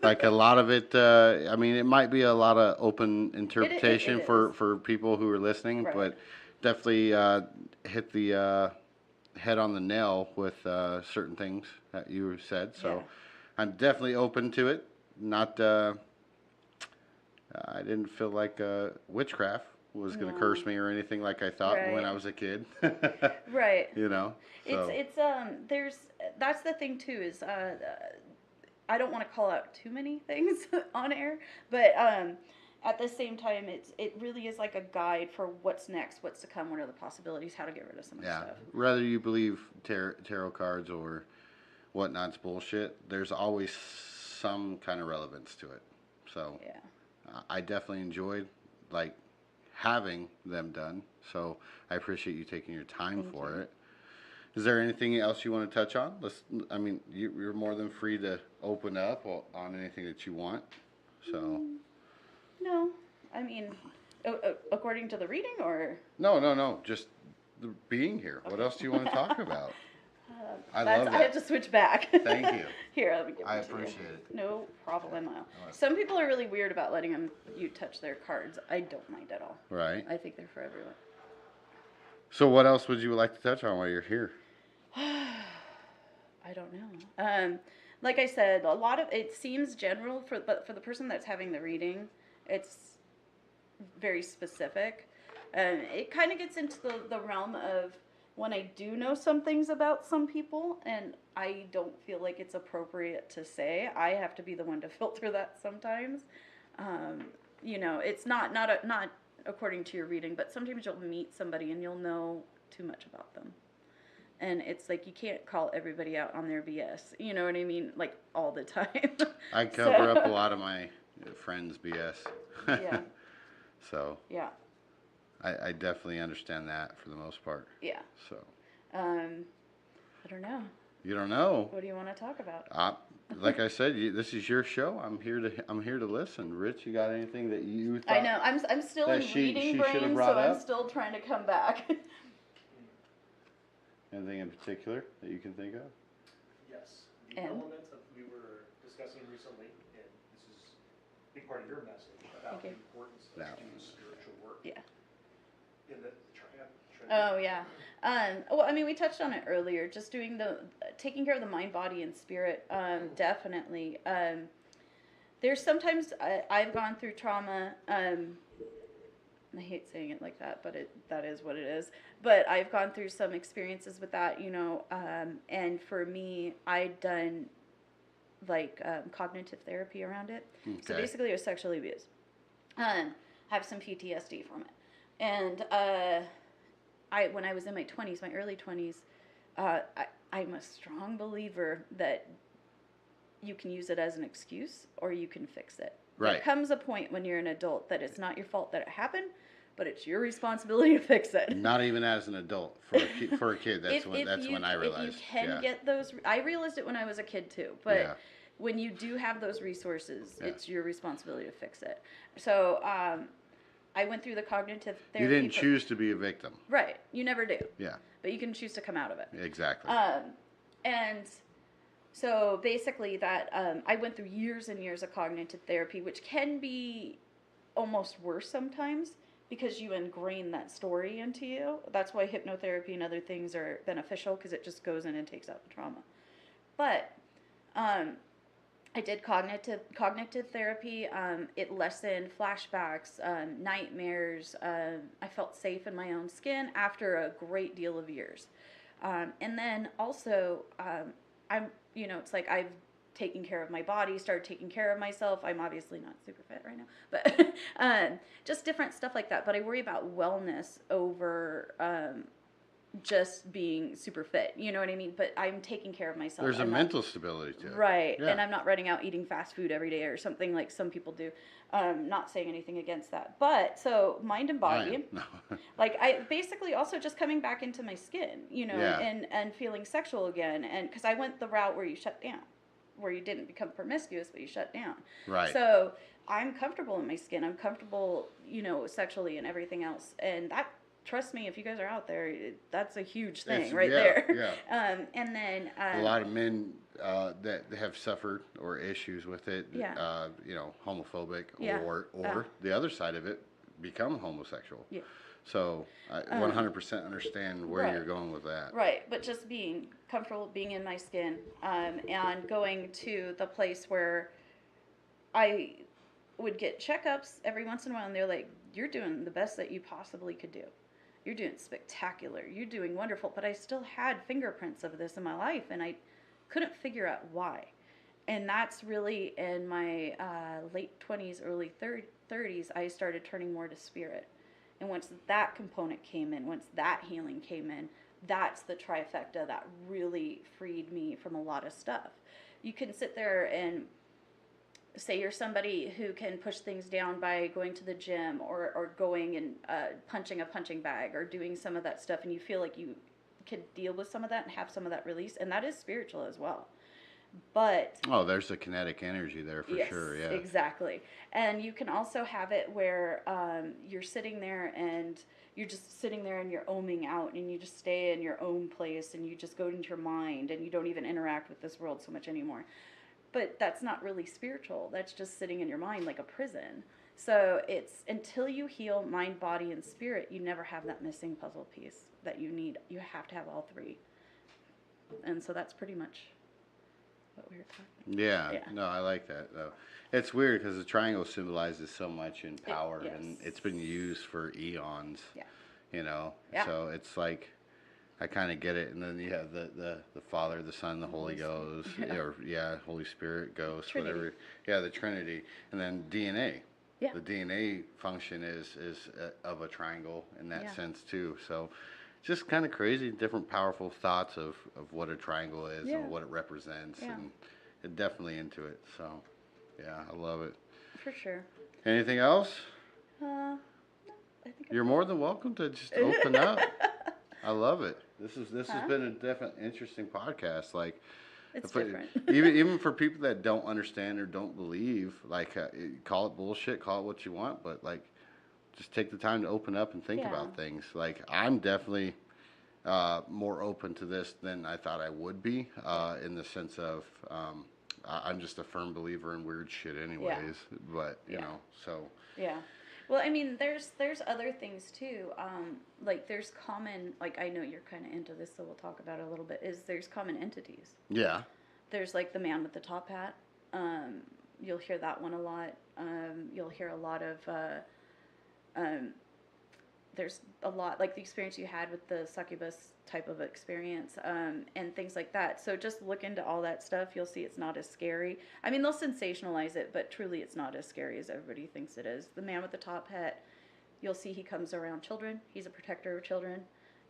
Like a lot of it, I mean, it might be a lot of open interpretation it is. for people who are listening, Right. but definitely hit the head on the nail with certain things that you said. So Yeah. I'm definitely open to it. Not, I didn't feel like witchcraft was going to curse me or anything like I thought when Right. I was a kid. Right. You know. So. It's there's that's the thing too is I don't want to call out too many things on air, but at the same time it really is like a guide for what's next, what's to come, what are the possibilities, how to get rid of some of the stuff. Whether you believe tarot cards or whatnot's bullshit, there's always some kind of relevance to it. So Yeah. I definitely enjoyed like having them done. So I appreciate you taking your time for it. Is there anything else you want to touch on? I mean, you're more than free to open up on anything that you want. So. No, I mean, according to the reading, or No. Just being here. Okay. What else do you want to talk about? I love that. I have to switch back. Thank you. Here, let me give it to you. I appreciate it. No problem. Some people are really weird about letting you touch their cards. I don't mind at all. Right. I think they're for everyone. So what else would you like to touch on while you're here? I don't know. Like I said, a lot of it seems general, but for the person that's having the reading, it's very specific. It kind of gets into the realm of when I do know some things about some people, and I don't feel like it's appropriate to say. I have to be the one to filter that sometimes. You know, it's not according to your reading, but sometimes you'll meet somebody and you'll know too much about them. And it's like you can't call everybody out on their BS. You know what I mean? Like all the time. I cover up a lot of my friends' BS. Yeah. So. Yeah. I definitely understand that for the most part. Yeah. So. I don't know. You don't know? What do you want to talk about? Like I said, this is your show. I'm here to listen. Rich, you got anything that you thought? I know. I'm still in reading brain, so I'm still trying to come back. Anything in particular that you can think of? Yes. The element that we were discussing recently, and this is a big part of your message about the importance of doing spiritual work. Yeah. In the Oh yeah. Well, I mean, we touched on it earlier. Just doing taking care of the mind, body, and spirit. Definitely. There's sometimes I've gone through trauma. I hate saying it like that, but that is what it is. But I've gone through some experiences with that, you know. And for me, I'd done like cognitive therapy around it. Okay. So basically, I was sexually abused. Have some PTSD from it. And when I was in my 20s, my early 20s, I'm a strong believer that you can use it as an excuse or you can fix it. Right. There comes a point when you're an adult that it's not your fault that it happened, but it's your responsibility to fix it. Not even as an adult. For a kid, that's when I realized. If you can get those, I realized it when I was a kid too, but when you do have those resources, it's your responsibility to fix it. So, I went through the cognitive therapy. You didn't choose to be a victim. Right. You never do. Yeah. But you can choose to come out of it. Exactly. And so basically that, I went through years and years of cognitive therapy, which can be almost worse sometimes because you ingrain that story into you. That's why hypnotherapy and other things are beneficial because it just goes in and takes out the trauma. But, I did cognitive therapy. It lessened flashbacks, nightmares. I felt safe in my own skin after a great deal of years. And then also, it's like I've taking care of my body, started taking care of myself. I'm obviously not super fit right now, but just different stuff like that. But I worry about wellness over just being super fit. You know what I mean? But I'm taking care of myself. There's a mental stability to it. Right. Yeah. And I'm not running out eating fast food every day or something like some people do. Not saying anything against that. But so mind and body. No. Like I basically also just coming back into my skin, you know, Yeah. and feeling sexual again. And because I went the route where you shut down, where you didn't become promiscuous, but you shut down. Right. So I'm comfortable in my skin. I'm comfortable, you know, sexually and everything else. And that, trust me, if you guys are out there, that's a huge thing there. Yeah. And then A lot of men that have suffered or issues with it, Yeah. you know, homophobic Yeah. or the other side of it, become homosexual. Yeah. So I 100% understand where Right. you're going with that. Right, but just being comfortable, being in my skin, and going to the place where I would get checkups every once in a while, and they're like, "You're doing the best that you possibly could do. You're doing spectacular. You're doing wonderful." But I still had fingerprints of this in my life, and I couldn't figure out why. And that's really in my late 20s, early 30s, I started turning more to spirit. And once that component came in, once that healing came in, that's the trifecta that really freed me from a lot of stuff. You can sit there and say you're somebody who can push things down by going to the gym or going and punching a punching bag or doing some of that stuff, and you feel like you can deal with some of that and have some of that release, and that is spiritual as well. But There's the kinetic energy there for sure. Yeah, exactly. And you can also have it where you're sitting there and you're just sitting there and you're oming out, and you just stay in your own place, and you just go into your mind, and you don't even interact with this world so much anymore. But that's not really spiritual. That's just sitting in your mind like a prison. So it's until you heal mind, body, and spirit, you never have that missing puzzle piece that you need. You have to have all three. And so that's pretty much what we were talking about. Yeah. No, I like that though. It's weird because the triangle symbolizes so much in power, yes. and it's been used for eons. Yeah. You know, Yeah. so it's like I kind of get it. And then you have the Father, the Son, the Holy Ghost, Holy Spirit, Ghost, Trinity. whatever. Yeah, the Trinity, and then DNA. Yeah. The DNA function is of a triangle in that sense too. So just kind of crazy, different powerful thoughts of what a triangle is and what it represents, and definitely into it. So yeah, I love it. For sure. Anything else? No, I think You're more than welcome to just open up. I love it. This has been a definitely interesting podcast. Like, it's different. even for people that don't understand or don't believe, like, call it bullshit, call it what you want, but like, just take the time to open up and think about things. Like, I'm definitely more open to this than I thought I would be, in the sense of I'm just a firm believer in weird shit anyways. But you know, so yeah. Well, I mean, there's other things too. Like there's common, like I know you're kind of into this, so we'll talk about it a little bit. There's common entities. Yeah. There's like the man with the top hat. You'll hear that one a lot. You'll hear a lot of. There's a lot like the experience you had with the succubus type of experience, and things like that. So just look into all that stuff. You'll see it's not as scary. I mean, they'll sensationalize it, but truly it's not as scary as everybody thinks it is. The man with the top hat, you'll see he comes around children. He's a protector of children.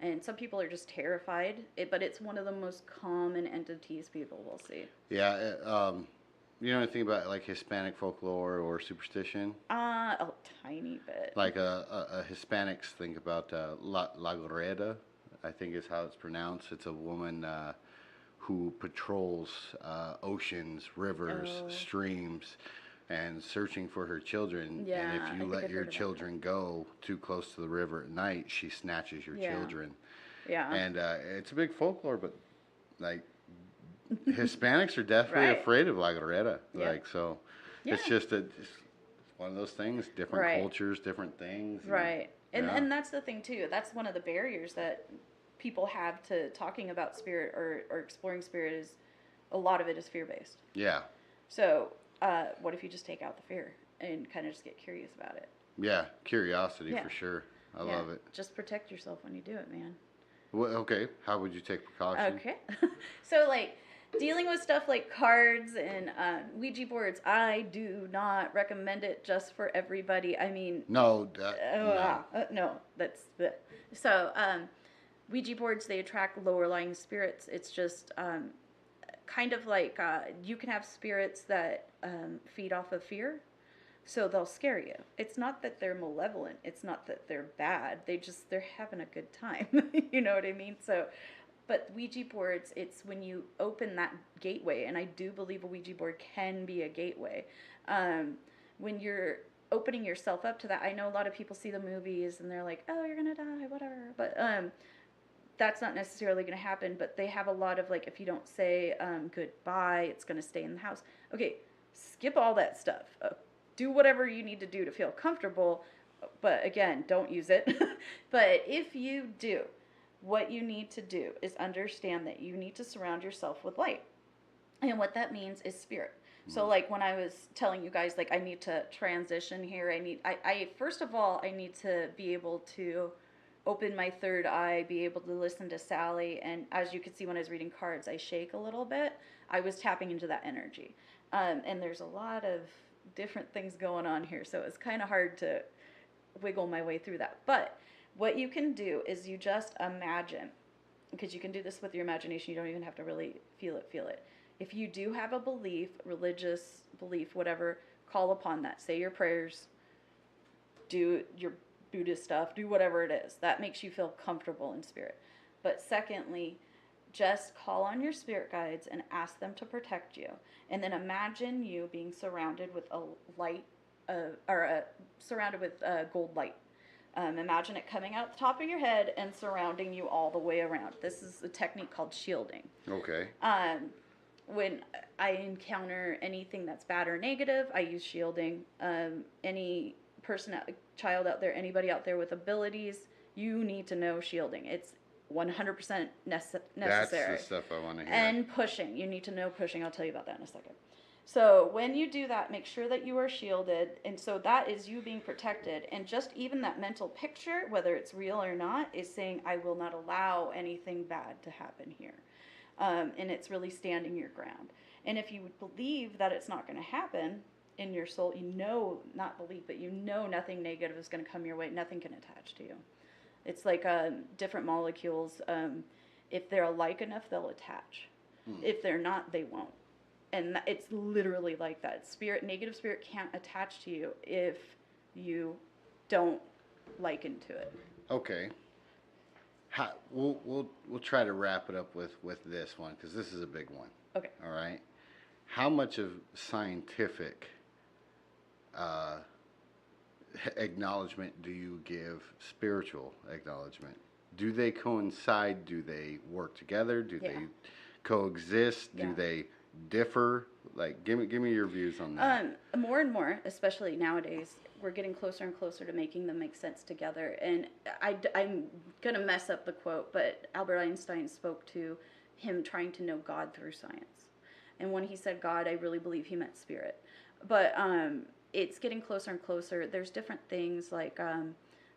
And some people are just terrified, but it's one of the most common entities people will see. Yeah. You know anything about like Hispanic folklore or superstition? A tiny bit. Like a Hispanics think about La Goreda, I think is how it's pronounced. It's a woman who patrols oceans, rivers, streams, and searching for her children. Yeah, and if you let your heard about children go too close to the river at night, she snatches your children. Yeah. And it's a big folklore, but like Hispanics are definitely afraid of La Goreda. Like, so it's just it's one of those things, different cultures, different things. Right. And that's the thing too. That's one of the barriers that people have to talking about spirit or exploring spirit is a lot of it is fear-based. Yeah. So what if you just take out the fear and kind of just get curious about it? Yeah. Curiosity for sure. I love it. Just protect yourself when you do it, man. Well, okay. How would you take precaution? Okay. So like dealing with stuff like cards and Ouija boards, I do not recommend it just for everybody. I mean, No, no, that's the so Ouija boards, they attract lower lying spirits. It's just kind of like you can have spirits that feed off of fear. So they'll scare you. It's not that they're malevolent. It's not that they're bad. They're having a good time. You know what I mean? So, but Ouija boards, it's when you open that gateway, and I do believe a Ouija board can be a gateway. When you're opening yourself up to that, I know a lot of people see the movies and they're like, oh, you're gonna die, whatever. But that's not necessarily going to happen. But they have a lot of like, if you don't say goodbye, it's going to stay in the house. Okay, skip all that stuff. Do whatever you need to do to feel comfortable, but again, don't use it. But if you do, what you need to do is understand that you need to surround yourself with light. And what that means is spirit. So like when I was telling you guys, like I need to transition here, I first of all, I need to be able to open my third eye, be able to listen to Sally. And as you could see when I was reading cards, I shake a little bit. I was tapping into that energy. And there's a lot of different things going on here, so it's kind of hard to wiggle my way through that. But what you can do is you just imagine, because you can do this with your imagination, you don't even have to really feel it. If you do have a belief, religious belief, whatever, call upon that. Say your prayers, do your Buddhist stuff, do whatever it is. That makes you feel comfortable in spirit. But secondly, just call on your spirit guides and ask them to protect you. And then imagine you being surrounded with a light, surrounded with gold light. Imagine it coming out the top of your head and surrounding you all the way around. This is a technique called shielding. Okay. When I encounter anything that's bad or negative, I use shielding. Any person, child out there, anybody out there with abilities, you need to know shielding. It's 100% necessary. That's the stuff I want to hear. And pushing. You need to know pushing. I'll tell you about that in a second. So when you do that, make sure that you are shielded. And so that is you being protected. And just even that mental picture, whether it's real or not, is saying, I will not allow anything bad to happen here. And it's really standing your ground. And if you believe that it's not going to happen in your soul, you know, not believe, but you know nothing negative is going to come your way. Nothing can attach to you. It's like different molecules. If they're alike enough, they'll attach. If they're not, they won't. And it's literally like that. Negative spirit can't attach to you if you don't liken to it. Okay. We'll try to wrap it up with this one, because this is a big one. Okay. All right. How much of scientific acknowledgement do you give spiritual acknowledgement? Do they coincide? Do they work together? Do they coexist? Do they differ? Like, give me your views on that. More and more, especially nowadays, we're getting closer and closer to making them make sense together. And I'm gonna mess up the quote, but Albert Einstein spoke to him trying to know God through science. And when he said God, I really believe he meant spirit. But it's getting closer and closer. There's different things like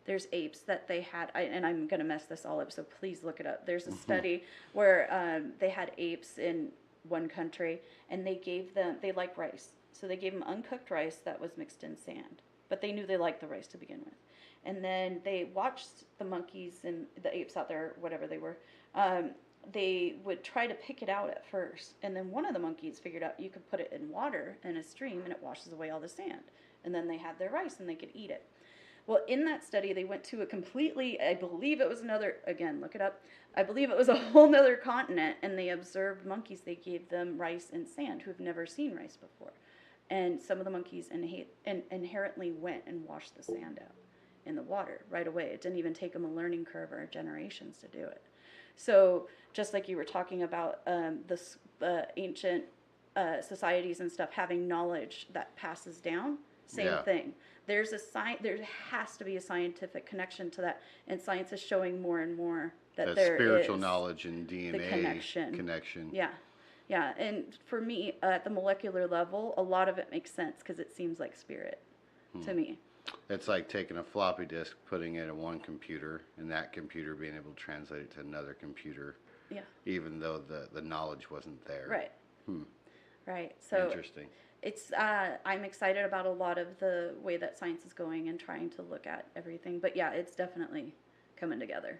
there's apes that they had, and I'm going to mess this all up, so please look it up. There's a study where they had apes in one country, and they like rice. So they gave them uncooked rice that was mixed in sand. But they knew they liked the rice to begin with. And then they watched the monkeys and the apes out there, whatever they were, they would try to pick it out at first. And then one of the monkeys figured out you could put it in water in a stream and it washes away all the sand. And then they had their rice and they could eat it. Well, in that study, they went to a completely, I believe it was another, again, look it up. I believe it was a whole nother continent. And they observed monkeys. They gave them rice and sand who have never seen rice before. And some of the monkeys inherently went and washed the sand out in the water right away. It didn't even take them a learning curve or generations to do it. So just like you were talking about the ancient societies and stuff having knowledge that passes down, same thing. There has to be a scientific connection to that, and science is showing more and more that there spiritual is knowledge and DNA connection. Yeah, and for me, at the molecular level, a lot of it makes sense because it seems like spirit to me. It's like taking a floppy disk, putting it in one computer, and that computer being able to translate it to another computer Yeah. even though the knowledge wasn't there. Right. Hmm. Right. So Interesting. it's I'm excited about a lot of the way that science is going and trying to look at everything. But yeah, it's definitely coming together.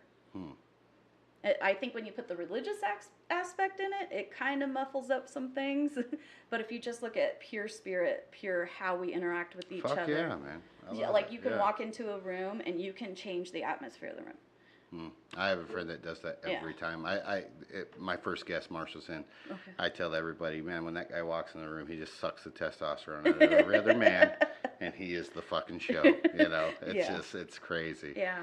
I think when you put the religious aspect in it, it kind of muffles up some things. But if you just look at pure spirit, pure how we interact with each Fuck other. yeah, man. Yeah, like you can walk into a room and you can change the atmosphere of the room. I have a friend that does that every time. My first guest, Marshall's in. Okay. I tell everybody, man, when that guy walks in the room, he just sucks the testosterone out of every other man, and he is the fucking show. You know, it's just, it's crazy. Yeah.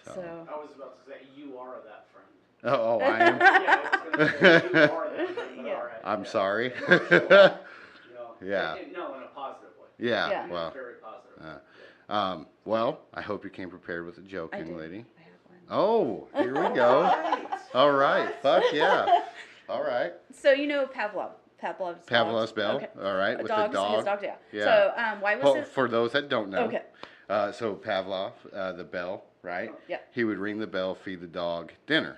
So. I was about to say, you are that friend. Oh, I am? Yeah, I was going to say, you are that friend, but all right. I'm sorry. Yeah. No, in a positive way. Yeah. Well. Very positive. Well, I hope you came prepared with a joke, young lady. I have one. Oh, here we go. All right. Fuck yeah. All right. So you know Pavlov's bell. Okay. All right. With Dogs, the dog. his dogs, yeah. Yeah. So why was it? For those that don't know. Okay. So Pavlov, the bell, right? Yeah. He would ring the bell, feed the dog dinner,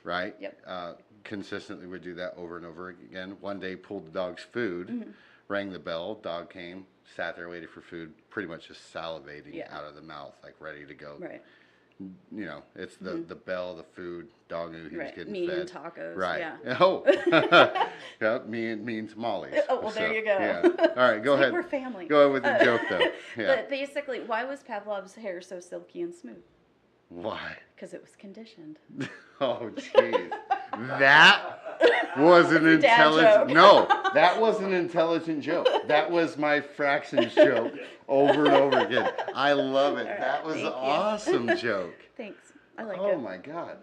right? Yep. Consistently would do that over and over again. One day pulled the dog's food, rang the bell, dog came, sat there, waited for food, pretty much just salivating out of the mouth, like ready to go. Right. You know, it's the bell, the food, dog knew he was getting Me fed. and tacos. Right. Yeah. Oh. Yeah, means Molly's. Oh, well, there you go. Yeah. All right, go ahead. We're family. Go ahead with the joke, though. Yeah. But basically, why was Pavlov's hair so silky and smooth? Why? Because it was conditioned. Oh, jeez. That was an Dad intelligent... joke. No, that was an intelligent joke. That was my fractions joke over and over again. I love it. All right, that was an thank you. awesome joke. Thanks. I like it. Oh, my God.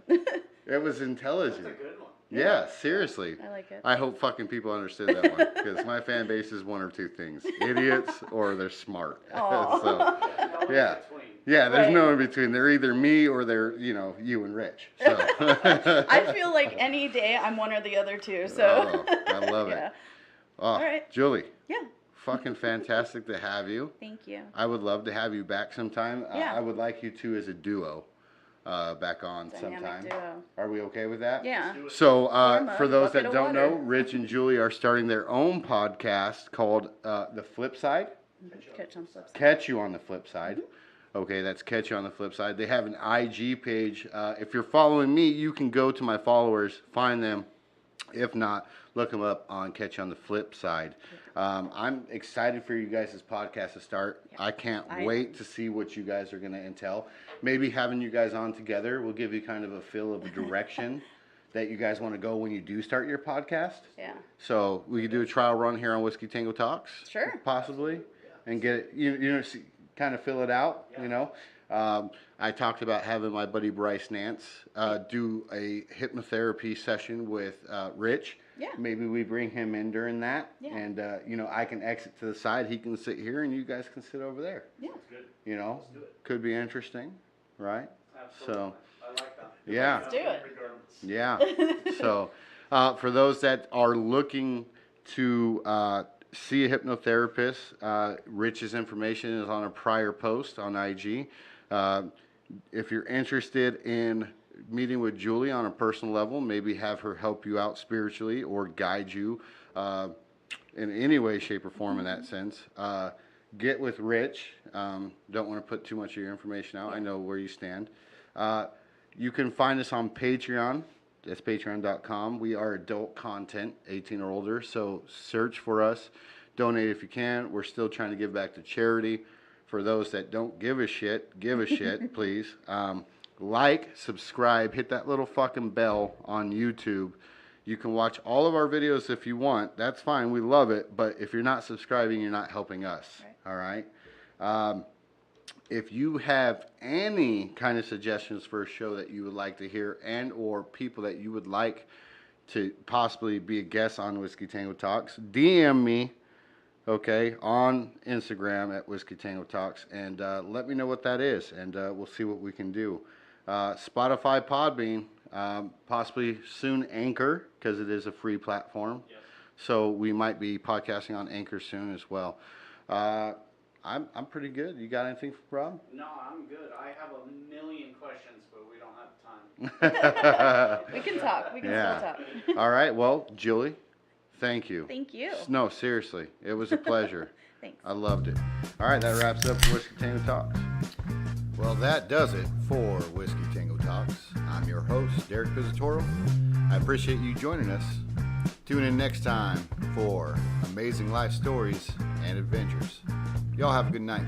It was intelligent. That's a good one. Yeah, seriously. I like it. I hope fucking people understood that one, because my fan base is one or two things: idiots or they're smart. So, yeah, there's no in between. They're either me or they're you and Rich. So. I feel like any day I'm one or the other too. So. Oh, I love it. Oh, All right. Julie. Yeah. Fucking fantastic to have you. Thank you. I would love to have you back sometime. Yeah. I would like you two as a duo. Back on Dynamic sometime. duo. Are we okay with that? Yeah. So, Warm for up, those bucket that of don't know, water. Rich and Julie are starting their own podcast called The Flip Side. Catch on flips. Catch You on the Flip Side. Okay, that's Catch You on the Flip Side. They have an IG page. If you're following me, you can go to my followers, find them. If not, look them up on Catch You on the Flip Side. I'm excited for you guys' podcast to start. I can't wait to see what you guys are going to entail. Maybe having you guys on together will give you kind of a feel of a direction that you guys want to go when you do start your podcast. Yeah. So we could do a trial run here on Whiskey Tango Talks. Sure. Possibly. And get it, see, kind of fill it out, I talked about having my buddy Bryce Nance do a hypnotherapy session with Rich. Yeah. Maybe we bring him in during that. Yeah. And, I can exit to the side. He can sit here and you guys can sit over there. Yeah. Good. Let's do it. Could be interesting, right? Absolutely. So, I like that. yeah. Let's do it. Regardless. Yeah. So, for those that are looking to see a hypnotherapist, Rich's information is on a prior post on IG. If you're interested in meeting with Julie on a personal level, maybe have her help you out spiritually or guide you in any way, shape, or form in that sense, get with Rich. Don't want to put too much of your information out. I know where you stand. You can find us on Patreon. That's patreon.com. We are adult content, 18 or older, so search for us. Donate if you can. We're still trying to give back to charity. For those that don't give a shit, give a shit, please. Like, subscribe, hit that little fucking bell on YouTube. You can watch all of our videos if you want. That's fine. We love it. But if you're not subscribing, you're not helping us. Right. All right? If you have any kind of suggestions for a show that you would like to hear and or people that you would like to possibly be a guest on Whiskey Tango Talks, DM me, okay, on Instagram at Whiskey Tango Talks, and let me know what that is, and we'll see what we can do. Spotify, Podbean, possibly soon Anchor, because it is a free platform. Yes. So we might be podcasting on Anchor soon as well. I'm pretty good. You got anything for Rob? No, I'm good. I have a million questions, but we don't have time. We can talk. We can still talk. All right. Well, Julie, thank you. Thank you. No, seriously. It was a pleasure. Thanks. I loved it. All right. That wraps up Whiskey Tango Talks. Well, that does it for Whiskey Tango Talks. I'm your host, Derek Pizzatoro. I appreciate you joining us. Tune in next time for amazing life stories and adventures. Y'all have a good night.